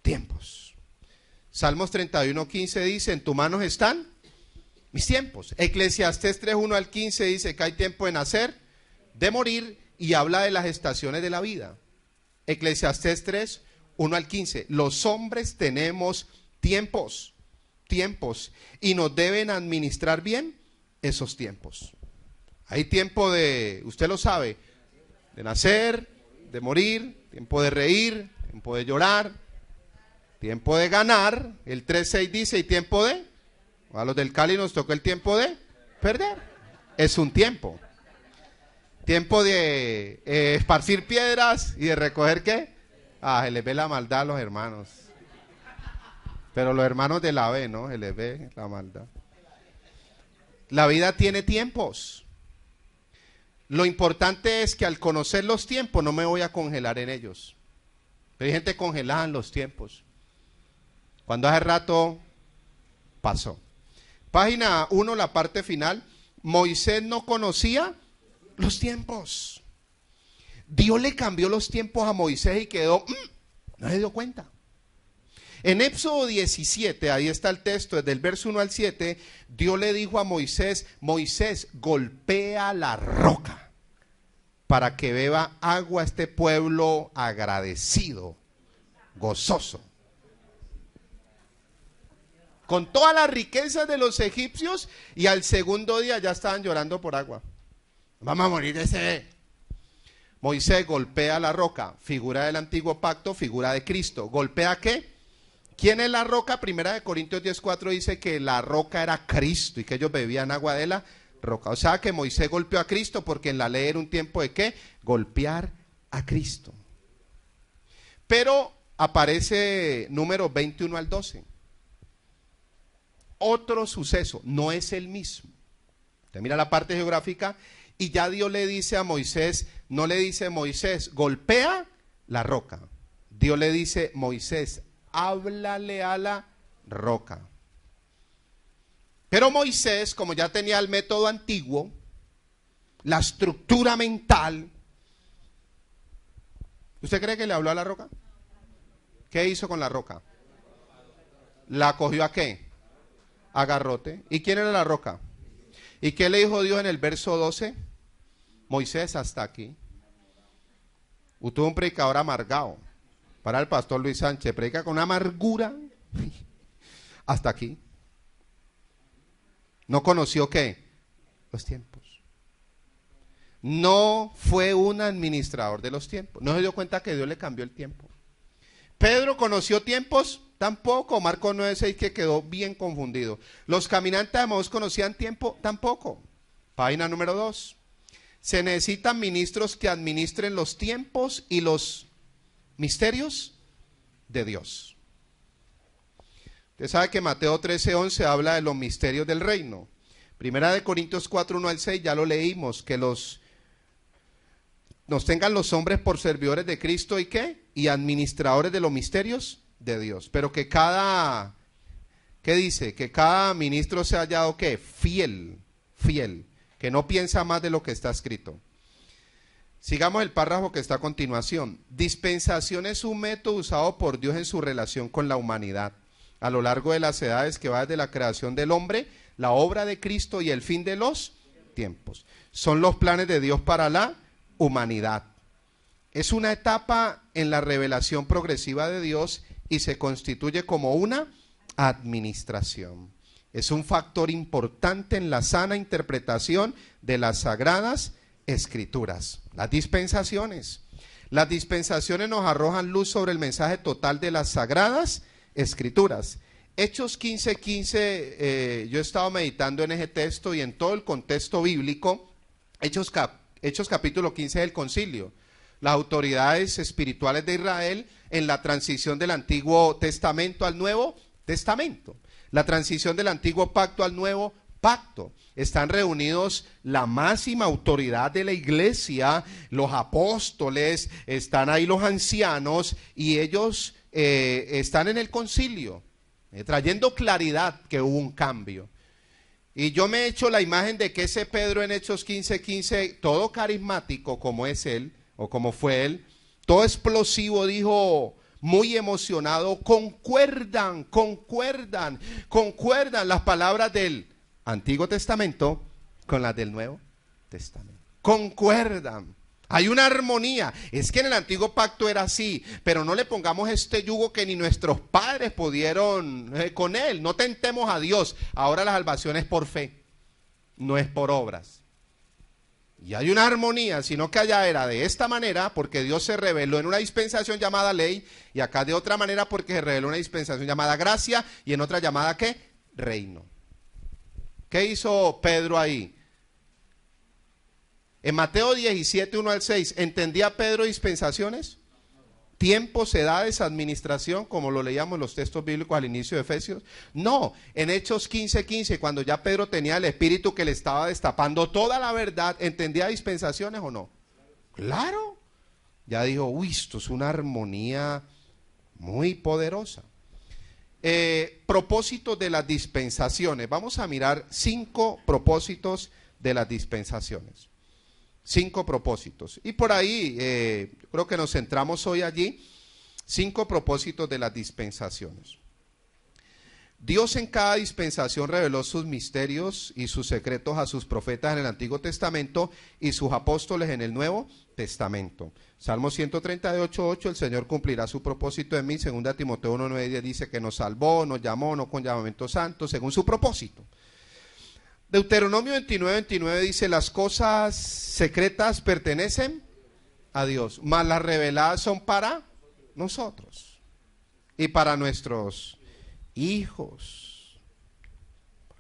tiempos. Salmos 31:15 dice, en tus manos están mis tiempos. Eclesiastés 3:1 al 15 dice que hay tiempo de nacer, de morir, y habla de las estaciones de la vida. Eclesiastés 3:1 al 15. Los hombres tenemos tiempos, y nos deben administrar bien esos tiempos. Hay tiempo de, usted lo sabe, de nacer, de morir, tiempo de reír, tiempo de llorar, tiempo de ganar. El 3:6 dice, y tiempo de, a los del Cali nos tocó el tiempo de perder. Es un tiempo. Tiempo de esparcir piedras y de recoger ¿qué? Se les ve la maldad a los hermanos. Pero los hermanos de la B, ¿no? Se les ve la maldad. La vida tiene tiempos. Lo importante es que al conocer los tiempos no me voy a congelar en ellos. Pero hay gente congelada en los tiempos. Cuando hace rato pasó. Página 1, la parte final. Moisés no conocía los tiempos. Dios le cambió los tiempos a Moisés y quedó, no se dio cuenta. En Éxodo 17, ahí está el texto, desde el verso 1 al 7, Dios le dijo a Moisés, Moisés, golpea la roca para que beba agua este pueblo agradecido, gozoso. Con todas las riquezas de los egipcios, y al segundo día ya estaban llorando por agua. Vamos a morir de sed. Moisés golpea la roca, figura del antiguo pacto, figura de Cristo. ¿Golpea qué? ¿Quién es la roca? Primera de Corintios 10:4 dice que la roca era Cristo y que ellos bebían agua de la roca. O sea que Moisés golpeó a Cristo porque en la ley era un tiempo de ¿qué? Golpear a Cristo. Pero aparece números 21 al 12. Otro suceso, no es el mismo. Usted mira la parte geográfica y ya Dios le dice a Moisés, no le dice Moisés, golpea la roca. Dios le dice, Moisés, háblale a la roca. Pero Moisés, como ya tenía el método antiguo, la estructura mental, ¿usted cree que le habló a la roca? ¿Qué hizo con la roca? ¿La cogió a qué? A garrote. ¿Y quién era la roca? ¿Y qué le dijo Dios en el verso 12? Moisés, hasta aquí. Usted es un predicador amargado. Para el pastor Luis Sánchez, predica con una amargura. Hasta aquí. ¿No conoció qué? Los tiempos. No fue un administrador de los tiempos. No se dio cuenta que Dios le cambió el tiempo. Pedro conoció tiempos, tampoco. Marcos 9:6 que quedó bien confundido. Los caminantes de Emaús conocían tiempo, tampoco. Página número 2. Se necesitan ministros que administren los tiempos y los misterios de Dios. Usted sabe que Mateo 13:11 habla de los misterios del reino. Primera de Corintios 4:1 al 6 ya lo leímos, que nos tengan los hombres por servidores de Cristo y ¿qué? Y administradores de los misterios de Dios. Pero que ¿qué dice? Que cada ministro sea hallado ¿qué? Fiel, que no piensa más de lo que está escrito. Sigamos el párrafo que está a continuación. Dispensación es un método usado por Dios en su relación con la humanidad. A lo largo de las edades que va desde la creación del hombre, la obra de Cristo y el fin de los tiempos. Son los planes de Dios para la humanidad. Es una etapa en la revelación progresiva de Dios y se constituye como una administración. Es un factor importante en la sana interpretación de las sagradas escrituras. Las dispensaciones. Las dispensaciones nos arrojan luz sobre el mensaje total de las sagradas escrituras. Hechos 15:15, yo he estado meditando en ese texto y en todo el contexto bíblico. Hechos capítulo 15 del concilio. Las autoridades espirituales de Israel en la transición del Antiguo Testamento al Nuevo Testamento. La transición del Antiguo Pacto al Nuevo Pacto. Están reunidos la máxima autoridad de la iglesia, los apóstoles, están ahí los ancianos y ellos están en el concilio, trayendo claridad que hubo un cambio. Y yo me he hecho la imagen de que ese Pedro en Hechos 15:15, todo carismático como es él, o como fue él, todo explosivo, dijo, muy emocionado, concuerdan las palabras del Antiguo Testamento con las del Nuevo Testamento. Concuerdan. Hay una armonía. Es que en el Antiguo Pacto era así, pero no le pongamos este yugo que ni nuestros padres pudieron con él. No tentemos a Dios. Ahora la salvación es por fe, no es por obras. Y hay una armonía, sino que allá era de esta manera porque Dios se reveló en una dispensación llamada ley, y acá de otra manera porque se reveló en una dispensación llamada gracia y en otra llamada ¿qué? Reino. ¿Qué hizo Pedro ahí? En Mateo 17:1 al 6, ¿entendía Pedro dispensaciones? Tiempos, edades, administración, como lo leíamos en los textos bíblicos al inicio de Efesios. No, en Hechos 15:15, cuando ya Pedro tenía el Espíritu que le estaba destapando toda la verdad, ¿entendía dispensaciones o no? Claro. Ya dijo, uy, esto es una armonía muy poderosa. Propósitos de las dispensaciones. Vamos a mirar 5 propósitos de las dispensaciones. 5 propósitos. Y por ahí, creo que nos centramos hoy allí. 5 propósitos de las dispensaciones. Dios en cada dispensación reveló sus misterios y sus secretos a sus profetas en el Antiguo Testamento y sus apóstoles en el Nuevo Testamento. Salmo 138:8, el Señor cumplirá su propósito en mí. 2 Timoteo 1:9 dice que nos salvó, nos llamó, no con llamamiento santo, según su propósito. Deuteronomio 29:29 dice, las cosas secretas pertenecen a Dios, mas las reveladas son para nosotros y para nuestros hijos,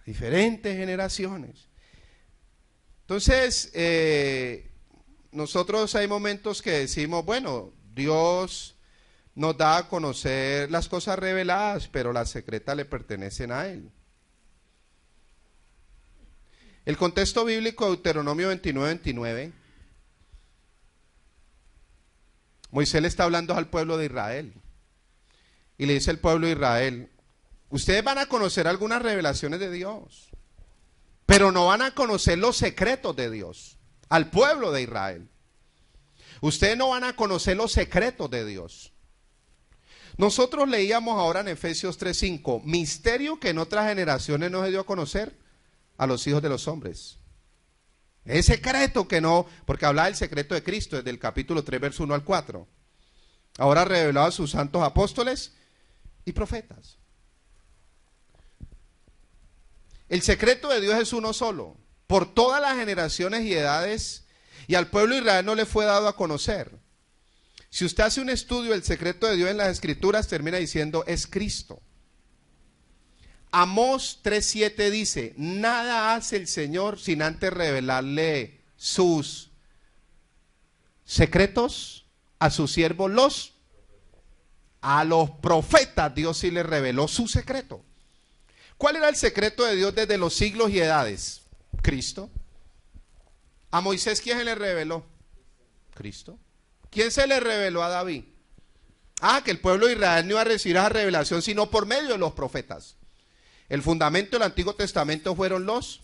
diferentes generaciones. Entonces, nosotros hay momentos que decimos, bueno, Dios nos da a conocer las cosas reveladas, pero las secretas le pertenecen a Él. El contexto bíblico de Deuteronomio 29:29, Moisés le está hablando al pueblo de Israel y le dice al pueblo de Israel, ustedes van a conocer algunas revelaciones de Dios, pero no van a conocer los secretos de Dios. Al pueblo de Israel, ustedes no van a conocer los secretos de Dios. Nosotros leíamos ahora en Efesios 3:5, misterio que en otras generaciones no se dio a conocer a los hijos de los hombres. Es secreto que no, porque hablaba del secreto de Cristo desde el capítulo 3, verso 1 al 4. Ahora revelado a sus santos apóstoles y profetas. El secreto de Dios es uno solo, por todas las generaciones y edades, y al pueblo de Israel no le fue dado a conocer. Si usted hace un estudio del secreto de Dios en las Escrituras, termina diciendo, es Cristo. Amós 3:7 dice, nada hace el Señor sin antes revelarle sus secretos a sus siervos a los profetas Dios sí les reveló su secreto. ¿Cuál era el secreto de Dios desde los siglos y edades? Cristo. ¿A Moisés quién se le reveló? Cristo. ¿Quién se le reveló a David? Que el pueblo de Israel no iba a recibir esa revelación sino por medio de los profetas. El fundamento del Antiguo Testamento fueron los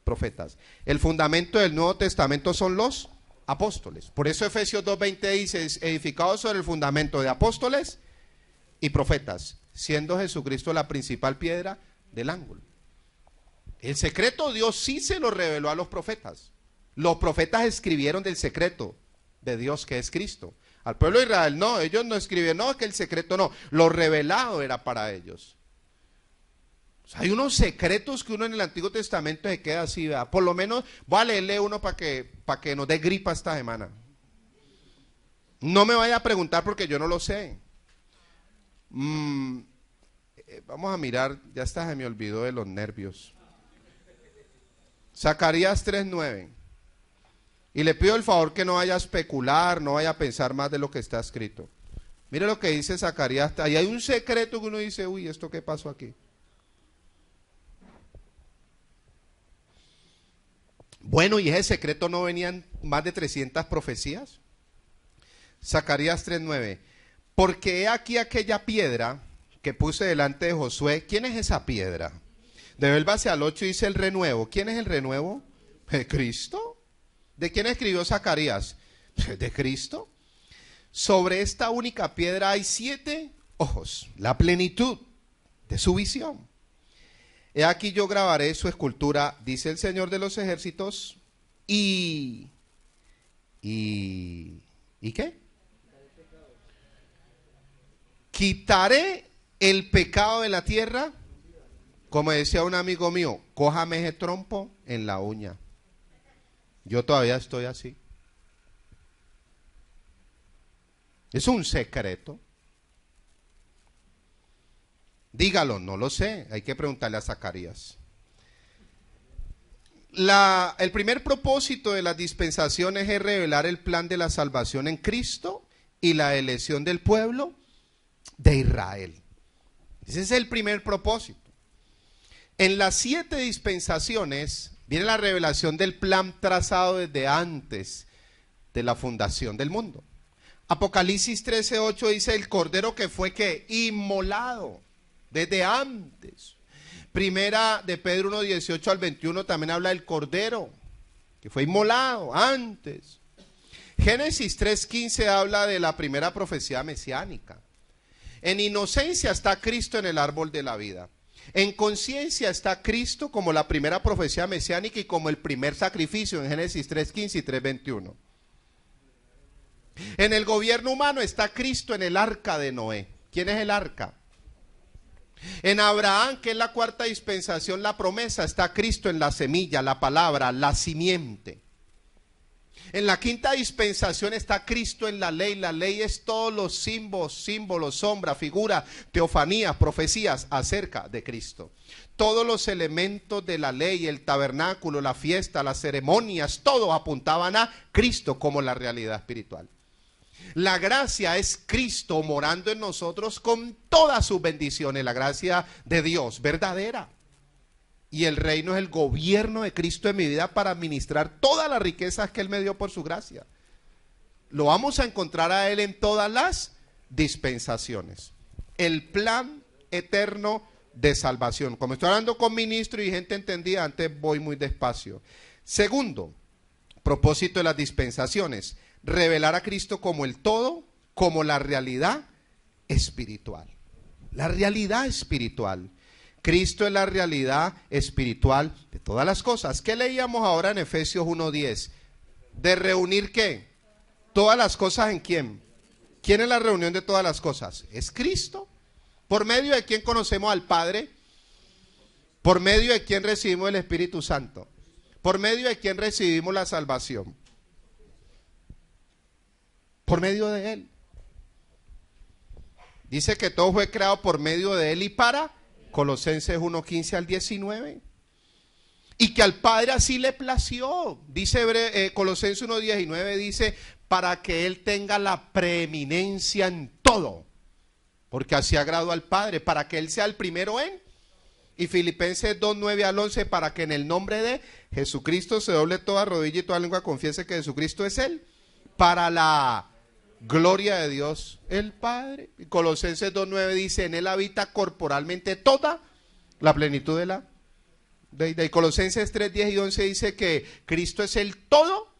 profetas. El fundamento del Nuevo Testamento son los apóstoles. Por eso Efesios 2:20 dice, edificados sobre el fundamento de apóstoles y profetas, siendo Jesucristo la principal piedra del ángulo. El secreto Dios sí se lo reveló a los profetas. Los profetas escribieron del secreto de Dios que es Cristo. Al pueblo de Israel no, ellos no escribieron, no, que el secreto no, lo revelado era para ellos. O sea, hay unos secretos que uno en el Antiguo Testamento se queda así, ¿verdad? Por lo menos voy a leerle uno para que nos dé gripa esta semana. No me vaya a preguntar porque yo no lo sé. Vamos a mirar, ya hasta se me olvidó de los nervios. Zacarías 3:9. Y le pido el favor que no vaya a especular, no vaya a pensar más de lo que está escrito. Mire lo que dice Zacarías. Ahí hay un secreto que uno dice, uy, ¿esto qué pasó aquí? Bueno, ¿y ese secreto no venían más de 300 profecías? Zacarías 3:9. Porque he aquí aquella piedra que puse delante de Josué. ¿Quién es esa piedra? Devuélvase al 8 y dice el renuevo. ¿Quién es el renuevo? ¿De Cristo? ¿De quién escribió Zacarías? ¿De Cristo? Sobre esta única piedra hay 7 ojos, la plenitud de su visión. He aquí yo grabaré su escultura, dice el Señor de los ejércitos, ¿y qué? Quitaré el pecado de la tierra, como decía un amigo mío, cójame ese trompo en la uña. Yo todavía estoy así. Es un secreto. Dígalo, no lo sé, hay que preguntarle a Zacarías. El primer propósito de las dispensaciones es revelar el plan de la salvación en Cristo y la elección del pueblo de Israel. Ese es el primer propósito. En las 7 dispensaciones viene la revelación del plan trazado desde antes de la fundación del mundo. Apocalipsis 13:8 dice el cordero que fue que inmolado desde antes. Primera de Pedro 1:18 al 21 también habla del cordero que fue inmolado antes. Génesis 3:15 habla de la primera profecía mesiánica. En inocencia está Cristo en el árbol de la vida. En conciencia está Cristo como la primera profecía mesiánica y como el primer sacrificio en Génesis 3:15 y 3:21. En el gobierno humano está Cristo en el arca de Noé. ¿Quién es el arca? En Abraham, que es la cuarta dispensación, la promesa, está Cristo en la semilla, la palabra, la simiente. En la quinta dispensación está Cristo en la ley es todos los símbolos, sombra, figura, teofanías, profecías acerca de Cristo. Todos los elementos de la ley, el tabernáculo, la fiesta, las ceremonias, todo apuntaban a Cristo como la realidad espiritual. La gracia es Cristo morando en nosotros con todas sus bendiciones, la gracia de Dios verdadera. Y el reino es el gobierno de Cristo en mi vida para administrar todas las riquezas que Él me dio por su gracia. Lo vamos a encontrar a Él en todas las dispensaciones. El plan eterno de salvación. Como estoy hablando con ministros y gente entendida, antes voy muy despacio. Segundo, propósito de las dispensaciones. Revelar a Cristo como el todo, como la realidad espiritual. La realidad espiritual. Cristo es la realidad espiritual de todas las cosas. ¿Qué leíamos ahora en Efesios 1:10? ¿De reunir qué? Todas las cosas ¿en quién? ¿Quién es la reunión de todas las cosas? Es Cristo. ¿Por medio de quién conocemos al Padre? ¿Por medio de quién recibimos el Espíritu Santo? ¿Por medio de quién recibimos la salvación? Por medio de Él. Dice que todo fue creado por medio de Él y para Colosenses 1:15 al 19. Y que al Padre así le plació. Dice Colosenses 1:19, dice, para que Él tenga la preeminencia en todo. Porque así agradó al Padre, para que Él sea el primero en. Y Filipenses 2:9 al 11, para que en el nombre de Jesucristo se doble toda rodilla y toda lengua confiese que Jesucristo es Él. Para la gloria de Dios el Padre. Y Colosenses 2:9 dice, en Él habita corporalmente toda la plenitud de la deidad. Y Colosenses 3:10 y 11 dice que Cristo es el todo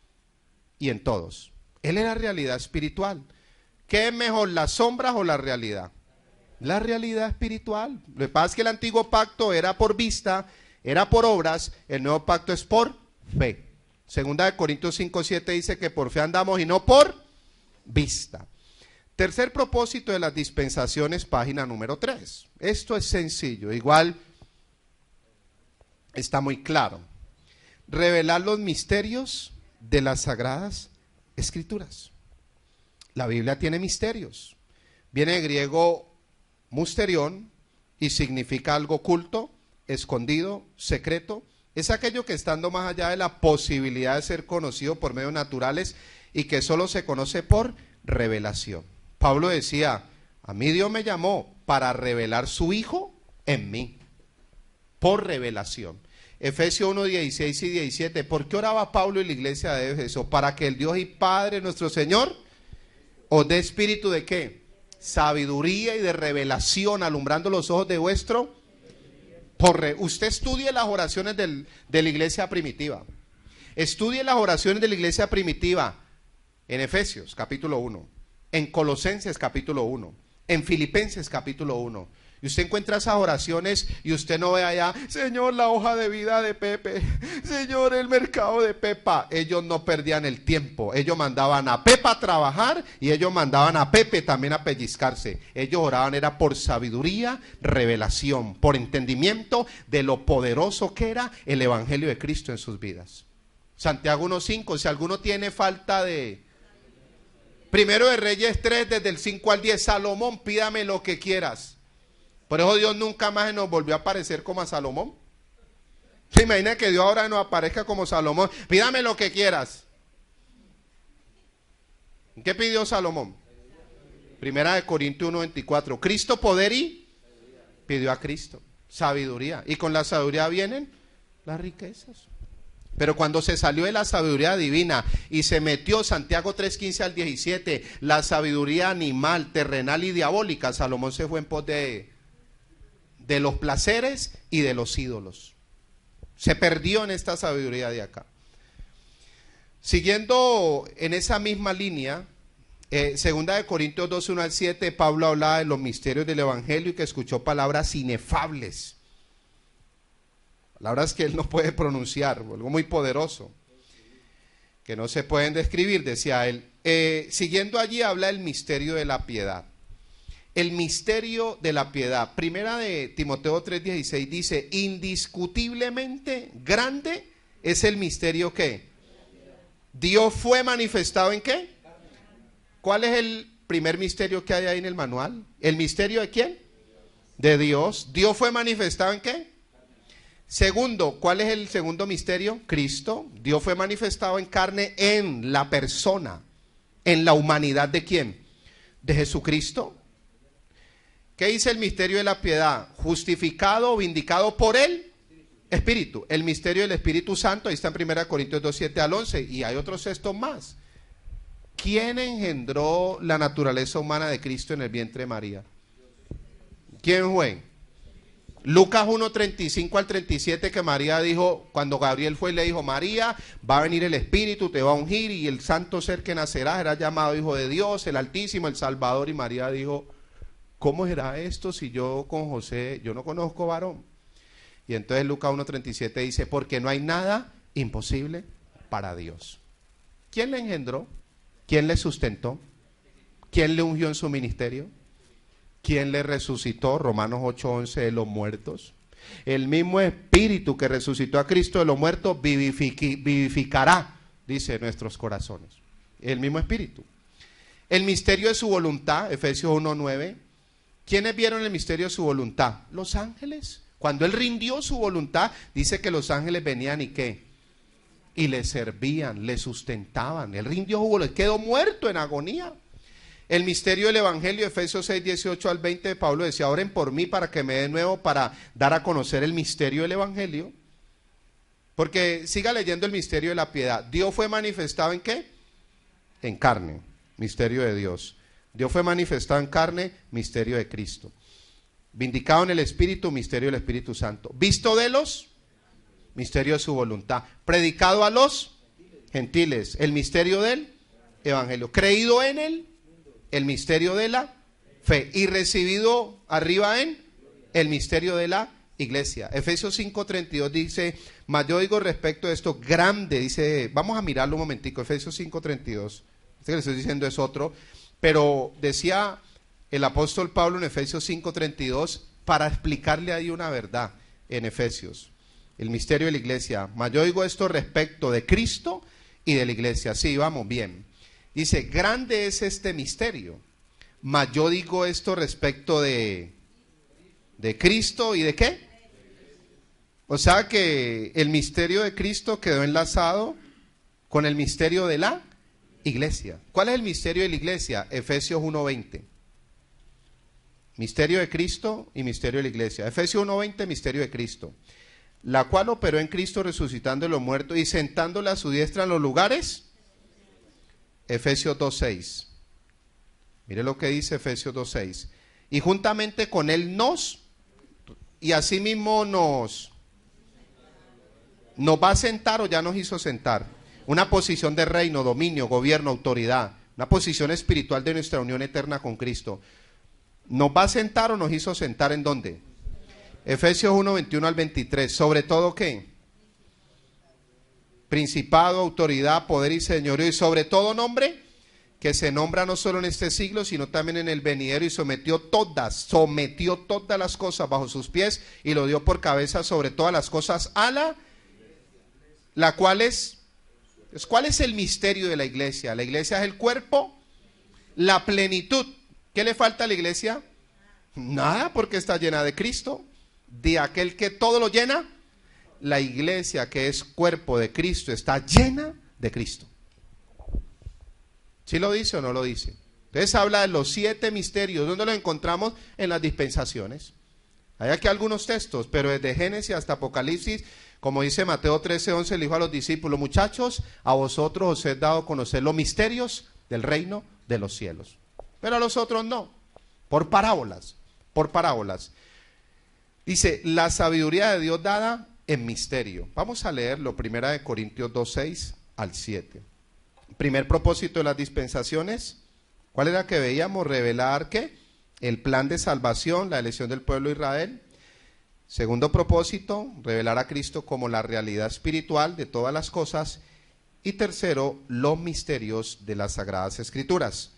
y en todos. Él es la realidad espiritual. ¿Qué es mejor, las sombras o la realidad? La realidad espiritual. Lo que pasa es que el antiguo pacto era por vista, era por obras, el nuevo pacto es por fe. Segunda de Corintios 5:7 dice que por fe andamos y no por vista. Tercer propósito de las dispensaciones, página número 3. Esto es sencillo, igual está muy claro. Revelar los misterios de las sagradas escrituras. La Biblia tiene misterios. Viene de griego musterión y significa algo oculto, escondido, secreto. Es aquello que estando más allá de la posibilidad de ser conocido por medios naturales y que solo se conoce por revelación. Pablo decía, a mí Dios me llamó para revelar su Hijo en mí, por revelación. Efesios 1:16 y 17, ¿por qué oraba Pablo y la iglesia de Éfeso? Para que el Dios y Padre nuestro Señor os dé espíritu de ¿qué? Sabiduría y de revelación, alumbrando los ojos de vuestro. Usted estudie las oraciones de la iglesia primitiva. Estudie las oraciones de la iglesia primitiva en Efesios capítulo 1, en Colosenses capítulo 1, en Filipenses capítulo 1. Y usted encuentra esas oraciones y usted no ve allá, Señor, la hoja de vida de Pepe, Señor, el mercado de Pepa. Ellos no perdían el tiempo, ellos mandaban a Pepa a trabajar y ellos mandaban a Pepe también a pellizcarse. Ellos oraban era por sabiduría, revelación, por entendimiento de lo poderoso que era el Evangelio de Cristo en sus vidas. Santiago 1:5, si alguno tiene falta de... Primero de Reyes 3, desde el 5 al 10, Salomón, pídame lo que quieras. Por eso Dios nunca más nos volvió a aparecer como a Salomón. ¿Se imagina que Dios ahora nos aparezca como Salomón? Pídame lo que quieras. ¿Qué pidió Salomón? Primera de Corintios 1:24. Cristo, poder y pidió a Cristo sabiduría. Y con la sabiduría vienen las riquezas. Pero cuando se salió de la sabiduría divina y se metió, Santiago 3:15 al 17, la sabiduría animal, terrenal y diabólica, Salomón se fue en pos de los placeres y de los ídolos. Se perdió en esta sabiduría de acá. Siguiendo en esa misma línea, segunda de Corintios 2:1 al 7, Pablo hablaba de los misterios del evangelio y que escuchó palabras inefables. Palabras que él no puede pronunciar, algo muy poderoso, que no se pueden describir, decía él. Siguiendo allí habla del misterio de la piedad. El misterio de la piedad. Primera de Timoteo 3:16 dice, indiscutiblemente grande es el misterio que Dios fue manifestado ¿en qué? ¿Cuál es el primer misterio que hay ahí en el manual? ¿El misterio de quién? De Dios. ¿Dios fue manifestado en qué? Segundo, ¿cuál es el segundo misterio? Cristo. Dios fue manifestado en carne en la persona, en la humanidad ¿de quién? De Jesucristo. ¿Qué dice el misterio de la piedad? Justificado o vindicado por el Espíritu. El misterio del Espíritu Santo, ahí está en 1 Corintios 2, 7 al 11, y hay otros textos más. ¿Quién engendró la naturaleza humana de Cristo en el vientre de María? ¿Quién fue? Lucas 1, 35 al 37, que María dijo, cuando Gabriel fue y le dijo, María, va a venir el Espíritu, te va a ungir, y el santo ser que nacerá será llamado Hijo de Dios, el Altísimo, el Salvador. Y María dijo, ¿cómo será esto si yo con José, yo no conozco varón? Y entonces Lucas 1:37 dice, porque no hay nada imposible para Dios. ¿Quién le engendró? ¿Quién le sustentó? ¿Quién le ungió en su ministerio? ¿Quién le resucitó? Romanos 8:11, de los muertos. El mismo Espíritu que resucitó a Cristo de los muertos vivificará, dice, nuestros corazones. El mismo Espíritu. El misterio de su voluntad, Efesios 1:9. ¿Quiénes vieron el misterio de su voluntad? Los ángeles. Cuando Él rindió su voluntad, dice que los ángeles venían y ¿qué? Y le servían, le sustentaban. Él rindió su voluntad, quedó muerto en agonía. El misterio del Evangelio, Efesios 6, 18 al 20, Pablo decía, oren por mí para que me dé nuevo para dar a conocer el misterio del Evangelio. Porque siga leyendo el misterio de la piedad. Dios fue manifestado ¿en qué? En carne, misterio de Dios. Dios fue manifestado en carne, misterio de Cristo. Vindicado en el Espíritu, misterio del Espíritu Santo. Visto de los, misterio de su voluntad. Predicado a los gentiles, el misterio del Evangelio. Creído en él, el misterio de la fe. Y recibido arriba en el misterio de la iglesia. Efesios 5:32 dice, mas yo digo respecto de esto grande, dice, vamos a mirarlo un momentico, Efesios 5:32. Este que le estoy diciendo es otro, pero decía el apóstol Pablo en Efesios 5:32 para explicarle ahí una verdad en Efesios, el misterio de la iglesia. Mas yo digo esto respecto de Cristo y de la iglesia. Sí, vamos bien. Dice, grande es este misterio. Mas yo digo esto respecto de Cristo y de ¿qué? O sea que el misterio de Cristo quedó enlazado con el misterio de la iglesia. ¿Cuál es el misterio de la iglesia? Efesios 1:20. Misterio de Cristo y misterio de la iglesia. Efesios 1:20, misterio de Cristo. La cual operó en Cristo resucitando a los muertos y sentándole a su diestra en los lugares. Efesios 2:6. Mire lo que dice Efesios 2:6. Y juntamente con él y asimismo nos va a sentar o ya nos hizo sentar. Una posición de reino, dominio, gobierno, autoridad. Una posición espiritual de nuestra unión eterna con Cristo. ¿Nos va a sentar o nos hizo sentar en dónde? Efesios 1:21 al 23. ¿Sobre todo qué? Principado, autoridad, poder y señorío, y sobre todo nombre que se nombra no solo en este siglo, sino también en el venidero, y sometió todas las cosas bajo sus pies, y lo dio por cabeza sobre todas las cosas a la cual es. ¿Cuál es el misterio de la iglesia? La iglesia es el cuerpo, la plenitud. ¿Qué le falta a la iglesia? Nada, porque está llena de Cristo, de aquel que todo lo llena. La iglesia, que es cuerpo de Cristo, está llena de Cristo. ¿Sí lo dice o no lo dice? Entonces habla de los 7 misterios. ¿Dónde los encontramos? En las dispensaciones. Hay aquí algunos textos, pero desde Génesis hasta Apocalipsis, como dice Mateo 13:11, le dijo a los discípulos, muchachos, a vosotros os he dado a conocer los misterios del reino de los cielos. Pero a los otros no, por parábolas. Dice, la sabiduría de Dios dada en misterio. Vamos a leerlo, 1 Corintios 2:6 al 7. Primer propósito de las dispensaciones, ¿cuál era que veíamos? Revelar ¿qué? El plan de salvación, la elección del pueblo de Israel. Segundo propósito, revelar a Cristo como la realidad espiritual de todas las cosas. Y tercero, los misterios de las Sagradas Escrituras.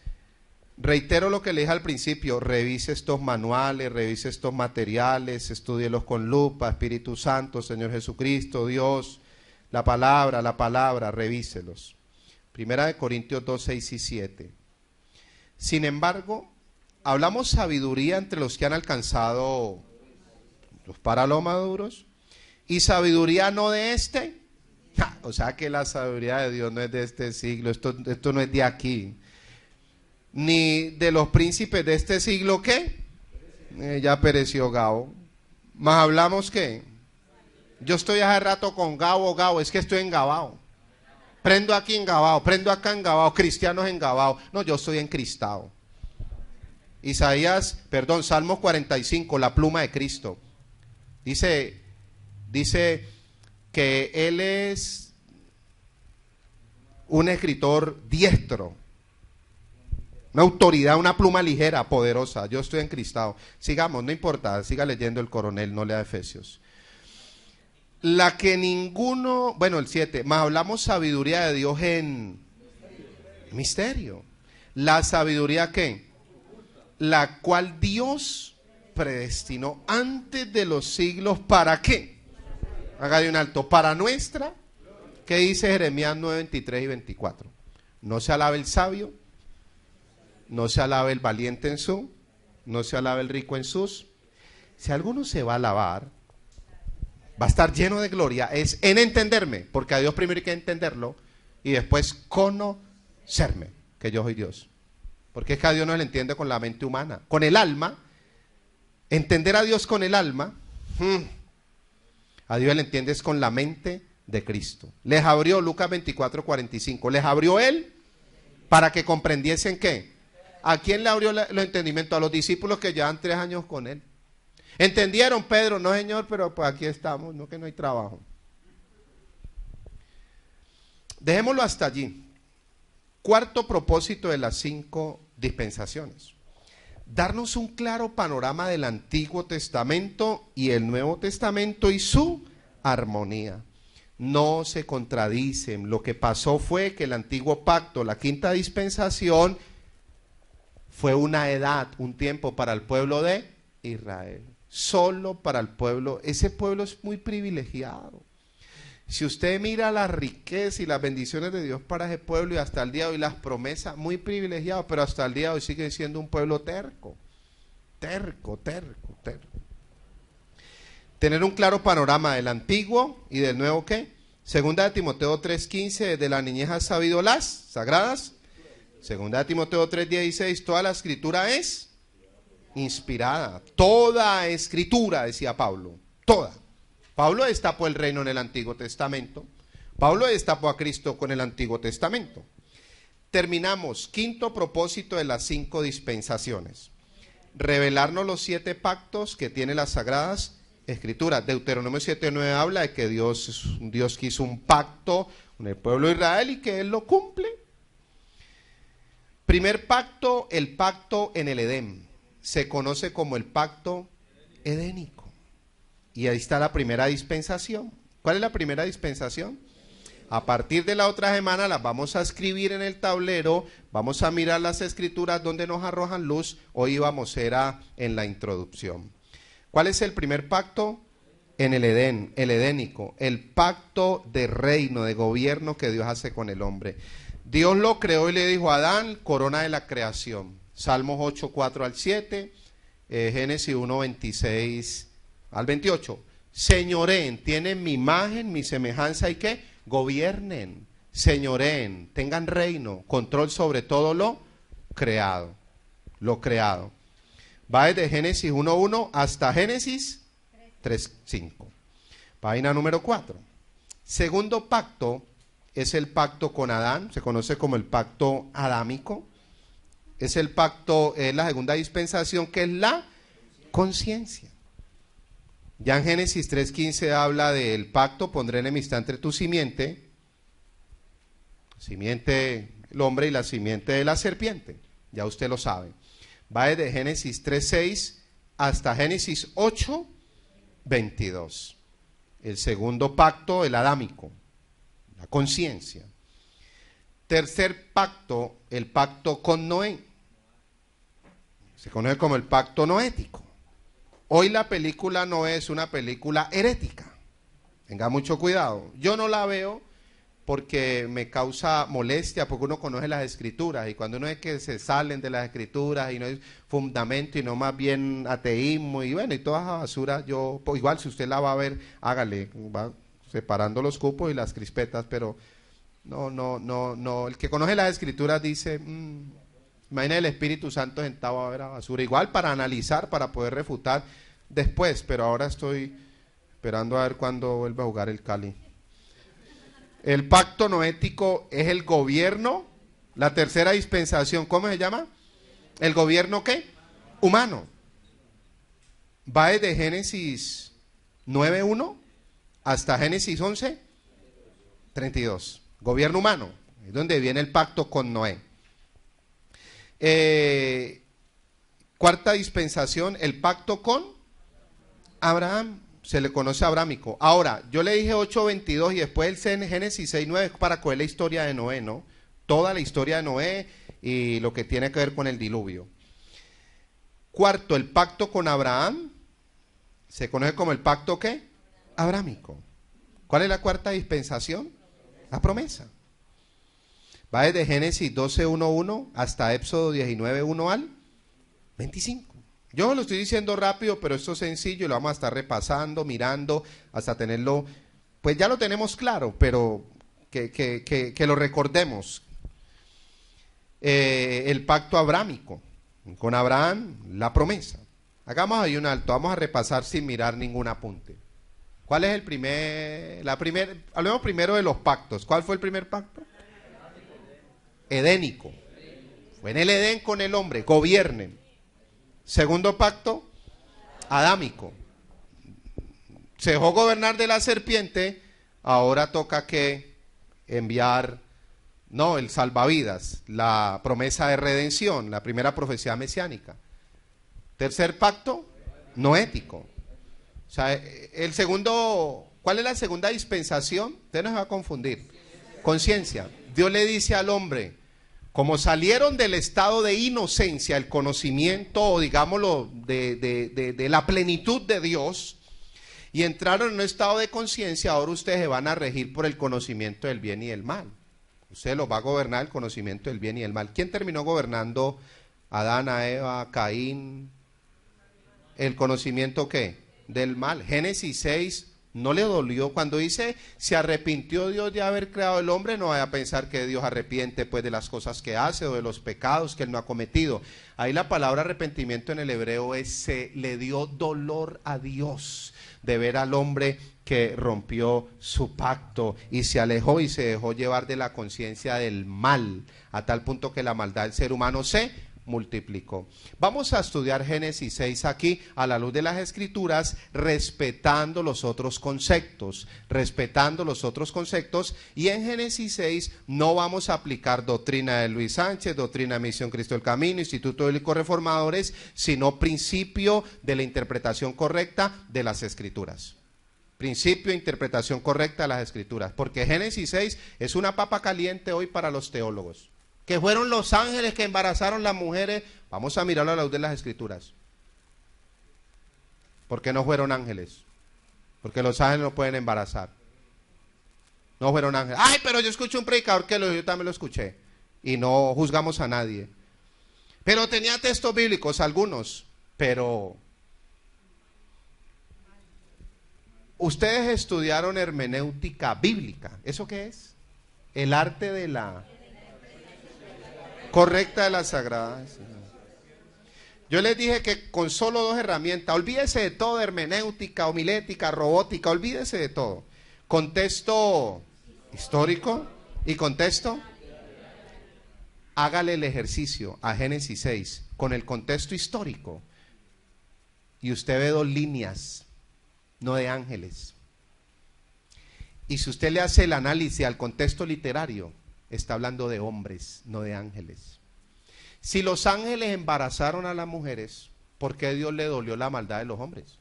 Reitero lo que le dije al principio, revise estos manuales, revise estos materiales, estúdielos con lupa, Espíritu Santo, Señor Jesucristo, Dios, la palabra, revíselos. Primera de Corintios 2, 6 y 7. Sin embargo, hablamos sabiduría entre los que han alcanzado los para los maduros y sabiduría no de este. O sea que la sabiduría de Dios no es de este siglo, esto no es de aquí. Ni de los príncipes de este siglo, ¿qué? Ya pereció Gabo. Más hablamos que yo estoy hace rato con Gabo, es que estoy engabado. Prendo aquí engabado, prendo acá engabado, cristianos engabados. No, yo estoy encristado. Salmos 45, la pluma de Cristo. Dice que Él es un escritor diestro. Una autoridad, una pluma ligera, poderosa. Yo estoy encristado. Sigamos, no importa, siga leyendo el coronel, no lea Efesios. La que ninguno, el 7, más hablamos sabiduría de Dios en misterio. La sabiduría ¿qué? La cual Dios predestinó antes de los siglos, ¿para qué? Haga de un alto, para nuestra, ¿qué dice Jeremías 9, 23 y 24? No se alabe el sabio, no se alabe el valiente en su, no se alabe el rico en sus. Si alguno se va a alabar, va a estar lleno de gloria, es en entenderme, porque a Dios primero hay que entenderlo y después conocerme, que yo soy Dios. Porque es que a Dios no le entiende con la mente humana, con el alma. Entender a Dios con el alma, a Dios le entiendes con la mente de Cristo. Les abrió Lucas 24, 45, les abrió Él para que comprendiesen ¿qué? ¿A quién le abrió el entendimiento? A los discípulos que llevan 3 años con Él. ¿Entendieron, Pedro? No, Señor, pero pues aquí estamos, no que no hay trabajo. Dejémoslo hasta allí. Cuarto propósito de las 5 dispensaciones. Darnos un claro panorama del Antiguo Testamento y el Nuevo Testamento y su armonía. No se contradicen. Lo que pasó fue que el antiguo pacto, la quinta dispensación, fue una edad, un tiempo para el pueblo de Israel. Solo para el pueblo. Ese pueblo es muy privilegiado. Si usted mira la riqueza y las bendiciones de Dios para ese pueblo y hasta el día de hoy las promesas, muy privilegiado, pero hasta el día de hoy sigue siendo un pueblo terco. Terco. Tener un claro panorama del antiguo y del nuevo ¿qué? Segunda de Timoteo 3:15, desde la niñez has sabido las sagradas. Segunda de Timoteo 3:16, toda la escritura es inspirada. Toda escritura, decía Pablo, toda. Pablo destapó el reino en el Antiguo Testamento. Pablo destapó a Cristo con el Antiguo Testamento. Terminamos. Quinto propósito de las 5 dispensaciones. Revelarnos los 7 pactos que tiene las Sagradas Escrituras. Deuteronomio 7:9 habla de que Dios es un Dios que hizo un pacto con el pueblo de Israel y que Él lo cumple. Primer pacto, el pacto en el Edén. Se conoce como el pacto edénico. Y ahí está la primera dispensación. ¿Cuál es la primera dispensación? A partir de la otra semana las vamos a escribir en el tablero, vamos a mirar las escrituras donde nos arrojan luz. Hoy vamos a ir en la introducción. ¿Cuál es el primer pacto? En el Edén, el edénico, el pacto de reino, de gobierno que Dios hace con el hombre. Dios lo creó y le dijo a Adán, corona de la creación. Salmos 8, 4 al 7, Génesis 1, 26 al 28. Señoreen, tienen mi imagen, mi semejanza y ¿qué? Gobiernen, señoreen, tengan reino, control sobre todo lo creado. Va desde Génesis 1:1 hasta Génesis 3:5. Página número 4. Segundo pacto es el pacto con Adán, se conoce como el pacto adámico. Es el pacto, es la segunda dispensación, que es la conciencia. Ya en Génesis 3:15 habla del pacto, pondré enemistad entre tu simiente, el hombre, y la simiente de la serpiente. Ya usted lo sabe. Va desde Génesis 3:6 hasta Génesis 8:22. El segundo pacto, el adámico, la conciencia. Tercer pacto, el pacto con Noé. Se conoce como el pacto noético. Hoy la película Noé es una película herética. Tenga mucho cuidado. Yo no la veo porque me causa molestia, porque uno conoce las escrituras, y cuando uno ve que se salen de las escrituras y no es fundamento y no más bien ateísmo y bueno, y toda esa basura, yo, pues igual si usted la va a ver, hágale, va separando los cupos y las crispetas, pero no, el que conoce las escrituras dice, imagina el Espíritu Santo sentado a ver a basura, igual para analizar, para poder refutar después, pero ahora estoy esperando a ver cuándo vuelve a jugar el Cali. El pacto noético es el gobierno, la tercera dispensación, ¿cómo se llama? ¿El gobierno qué? Humano. Va desde Génesis 9:1 hasta Génesis 11:32. Gobierno humano, es donde viene el pacto con Noé. Cuarta dispensación, el pacto con Abraham. Se le conoce abrámico. Ahora, yo le dije 8:22 y después el Génesis 6:9 para coger la historia de Noé, ¿no? Toda la historia de Noé y lo que tiene que ver con el diluvio. Cuarto, el pacto con Abraham. Se conoce como el pacto ¿qué? Abrámico. ¿Cuál es la cuarta dispensación? La promesa. Va desde Génesis 12:1:1 hasta Éxodo 19:1 al 25. Yo lo estoy diciendo rápido, pero esto es sencillo y lo vamos a estar repasando, mirando, hasta tenerlo, pues ya lo tenemos claro, pero que lo recordemos. El pacto abrámico, con Abraham, la promesa. Hagamos ahí un alto, vamos a repasar sin mirar ningún apunte. ¿Cuál es hablemos primero de los pactos. ¿Cuál fue el primer pacto? Edénico. Fue en el Edén con el hombre, gobiernen. Segundo pacto, adámico. Se dejó gobernar de la serpiente, ahora toca que enviar, el salvavidas, la promesa de redención, la primera profecía mesiánica. Tercer pacto, noético. O sea, el segundo, ¿cuál es la segunda dispensación? Usted no se va a confundir. Conciencia. Dios le dice al hombre, como salieron del estado de inocencia, el conocimiento, o digámoslo, de la plenitud de Dios, y entraron en un estado de conciencia, ahora ustedes se van a regir por el conocimiento del bien y del mal. Usted los va a gobernar el conocimiento del bien y del mal. ¿Quién terminó gobernando? Adán, a Eva, Caín. ¿El conocimiento qué? Del mal. Génesis 6. No le dolió cuando dice, se arrepintió Dios de haber creado el hombre, no vaya a pensar que Dios arrepiente pues de las cosas que hace o de los pecados que él no ha cometido. Ahí la palabra arrepentimiento en el hebreo es, se le dio dolor a Dios de ver al hombre que rompió su pacto y se alejó y se dejó llevar de la conciencia del mal, a tal punto que la maldad del ser humano se multiplicó. Vamos a estudiar Génesis 6 aquí a la luz de las escrituras, respetando los otros conceptos, y en Génesis 6 no vamos a aplicar doctrina de Luis Sánchez, doctrina de Misión Cristo el Camino, Instituto Bíblico Reformadores, sino principio de la interpretación correcta de las escrituras. Principio de interpretación correcta de las escrituras, porque Génesis 6 es una papa caliente hoy para los teólogos. Que fueron los ángeles que embarazaron las mujeres. Vamos a mirarlo a la luz de las escrituras. ¿Por qué no fueron ángeles? Porque los ángeles no pueden embarazar. No fueron ángeles. Ay, pero yo escuché un predicador que yo también lo escuché. Y no juzgamos a nadie. Pero tenía textos bíblicos, algunos. Pero ustedes estudiaron hermenéutica bíblica. ¿Eso qué es? El arte de la correcta de las sagradas. Yo les dije que con solo 2 herramientas, olvídese de todo, hermenéutica, homilética, robótica, olvídese de todo. Contexto histórico y contexto. Hágale el ejercicio a Génesis 6 con el contexto histórico y usted ve 2 líneas, no de ángeles. Y si usted le hace el análisis al contexto literario, está hablando de hombres, no de ángeles. Si los ángeles embarazaron a las mujeres, ¿por qué Dios le dolió la maldad de los hombres?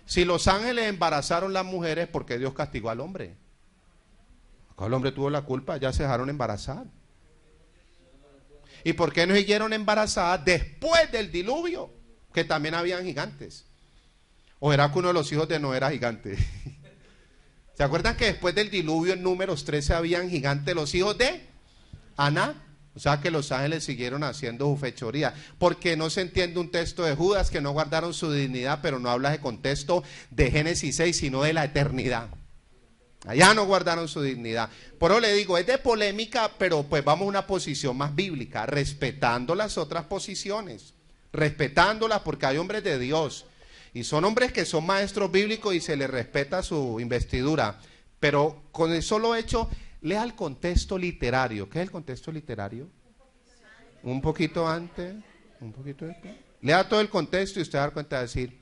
Si los ángeles embarazaron las mujeres, ¿por qué Dios castigó al hombre? Acá el hombre tuvo la culpa, ya se dejaron embarazar. ¿Y por qué no siguieron embarazadas después del diluvio? Que también habían gigantes. ¿O era que uno de los hijos de Noé era gigante? ¿Se acuerdan que después del diluvio en Números 13 habían gigantes, los hijos de Aná? O sea que los ángeles siguieron haciendo su fechoría. Porque no se entiende un texto de Judas que no guardaron su dignidad, pero no habla de contexto de Génesis 6, sino de la eternidad. Allá no guardaron su dignidad. Por eso le digo, es de polémica, pero pues vamos a una posición más bíblica, respetando las otras posiciones, respetándolas, porque hay hombres de Dios y son hombres que son maestros bíblicos y se les respeta su investidura. Pero con el solo hecho, lea el contexto literario. ¿Qué es el contexto literario? Un poquito antes, un poquito después. Lea todo el contexto y usted va a dar cuenta de decir,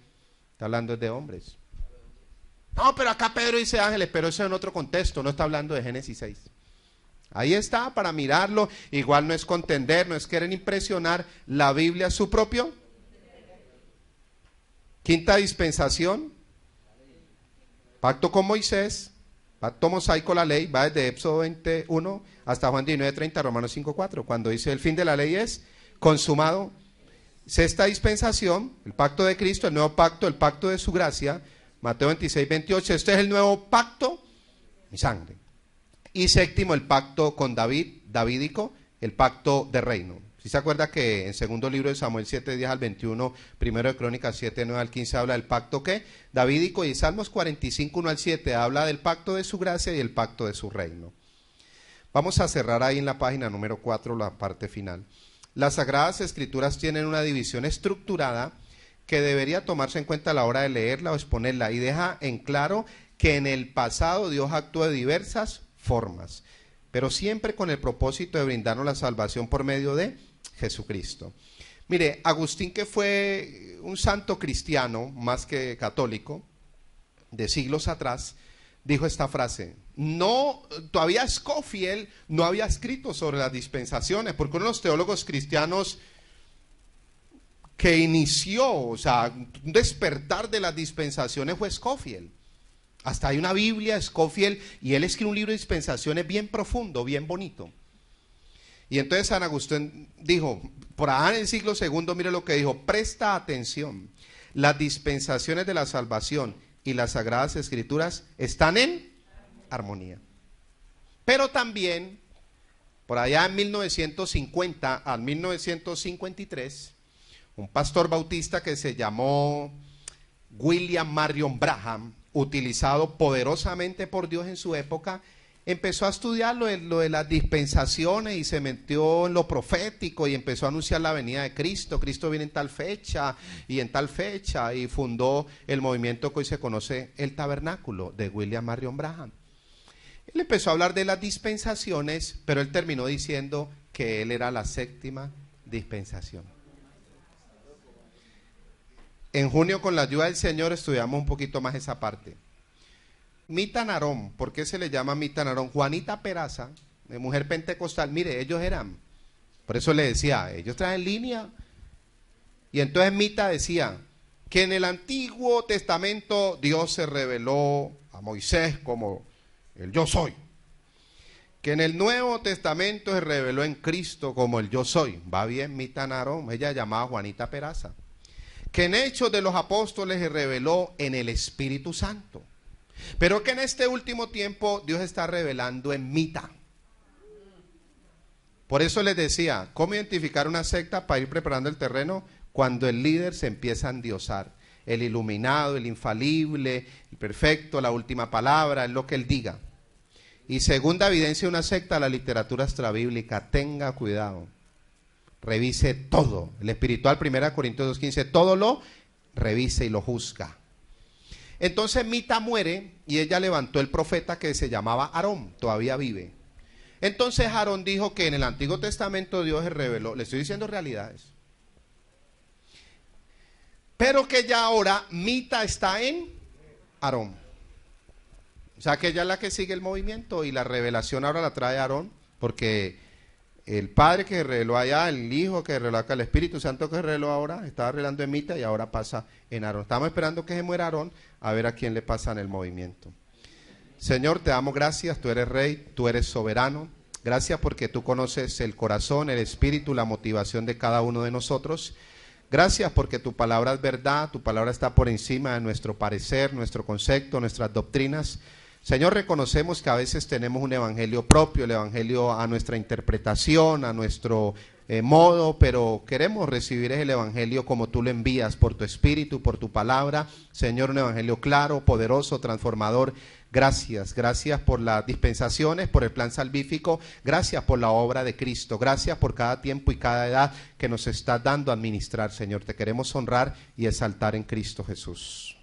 está hablando de hombres. No, pero acá Pedro dice ángeles, pero eso es en otro contexto, no está hablando de Génesis 6. Ahí está, para mirarlo. Igual no es contender, no es querer impresionar. La Biblia es su propio. Quinta dispensación, pacto con Moisés, pacto mosaico, la ley, va desde Éxodo 21 hasta Juan 19:30, Romanos 5:4, cuando dice el fin de la ley es consumado. Sexta dispensación, el pacto de Cristo, el nuevo pacto, el pacto de su gracia, Mateo 26:28, este es el nuevo pacto, mi sangre. Y séptimo, el pacto con David, davídico, el pacto de reino. Si se acuerda que en segundo libro de Samuel 7:10 al 21, primero de Crónicas 7:9 al 15 habla del pacto ¿qué? Davídico, y Salmos 45:1 al 7 habla del pacto de su gracia y el pacto de su reino. Vamos a cerrar ahí en la página número 4 la parte final. Las Sagradas Escrituras tienen una división estructurada que debería tomarse en cuenta a la hora de leerla o exponerla, y deja en claro que en el pasado Dios actuó de diversas formas, pero siempre con el propósito de brindarnos la salvación por medio de Jesucristo. Mire, Agustín, que fue un santo cristiano más que católico de siglos atrás, dijo esta frase: no, todavía Scofield no había escrito sobre las dispensaciones, porque uno de los teólogos cristianos que inició, o sea, un despertar de las dispensaciones fue Scofield. Hasta hay una Biblia de Scofield y él escribe un libro de dispensaciones bien profundo, bien bonito. Y entonces San Agustín dijo, por allá en el siglo segundo, mire lo que dijo: presta atención, las dispensaciones de la salvación y las Sagradas Escrituras están en armonía. Pero también, por allá en 1950 al 1953, un pastor bautista que se llamó William Marion Branham, utilizado poderosamente por Dios en su época, empezó a estudiar lo de las dispensaciones y se metió en lo profético y empezó a anunciar la venida de Cristo. Cristo viene en tal fecha y en tal fecha, y fundó el movimiento que hoy se conoce el Tabernáculo de William Marion Branham. Él empezó a hablar de las dispensaciones, pero él terminó diciendo que él era la séptima dispensación. En junio, con la ayuda del Señor, estudiamos un poquito más esa parte. Mita Narón, ¿por qué se le llama Mita Narón? Juanita Peraza, de mujer pentecostal, mire, ellos eran, por eso le decía, ellos traen línea. Y entonces Mita decía que en el Antiguo Testamento Dios se reveló a Moisés como el yo soy, que en el Nuevo Testamento se reveló en Cristo como el yo soy. Va bien, Mita Narón, ella llamaba Juanita Peraza. Que en Hechos de los Apóstoles se reveló en el Espíritu Santo, pero que en este último tiempo Dios está revelando en Mita. Por eso les decía, ¿cómo identificar una secta para ir preparando el terreno? Cuando el líder se empieza a endiosar, el iluminado, el infalible, el perfecto, la última palabra, es lo que él diga. Y segunda evidencia de una secta, la literatura extrabíblica. Tenga cuidado, revise todo. El espiritual, 1 Corintios 2:15, todo lo revise y lo juzga. Entonces Mita muere y ella levantó el profeta que se llamaba Aarón, todavía vive. Entonces Aarón dijo que en el Antiguo Testamento Dios se reveló, le estoy diciendo realidades, pero que ya ahora Mita está en Aarón. O sea que ella es la que sigue el movimiento y la revelación ahora la trae Aarón, porque el Padre que reveló allá, el Hijo que reveló acá, el Espíritu Santo que reveló ahora, estaba revelando en Mita y ahora pasa en Aarón. Estamos esperando que se muera Aarón a ver a quién le pasa en el movimiento. Señor, te damos gracias, tú eres Rey, tú eres soberano. Gracias porque tú conoces el corazón, el espíritu, la motivación de cada uno de nosotros. Gracias porque tu palabra es verdad, tu palabra está por encima de nuestro parecer, nuestro concepto, nuestras doctrinas. Señor, reconocemos que a veces tenemos un evangelio propio, el evangelio a nuestra interpretación, a nuestro modo, pero queremos recibir el evangelio como tú lo envías, por tu espíritu, por tu palabra. Señor, un evangelio claro, poderoso, transformador. Gracias, gracias por las dispensaciones, por el plan salvífico, gracias por la obra de Cristo, gracias por cada tiempo y cada edad que nos estás dando a administrar, Señor. Te queremos honrar y exaltar en Cristo Jesús.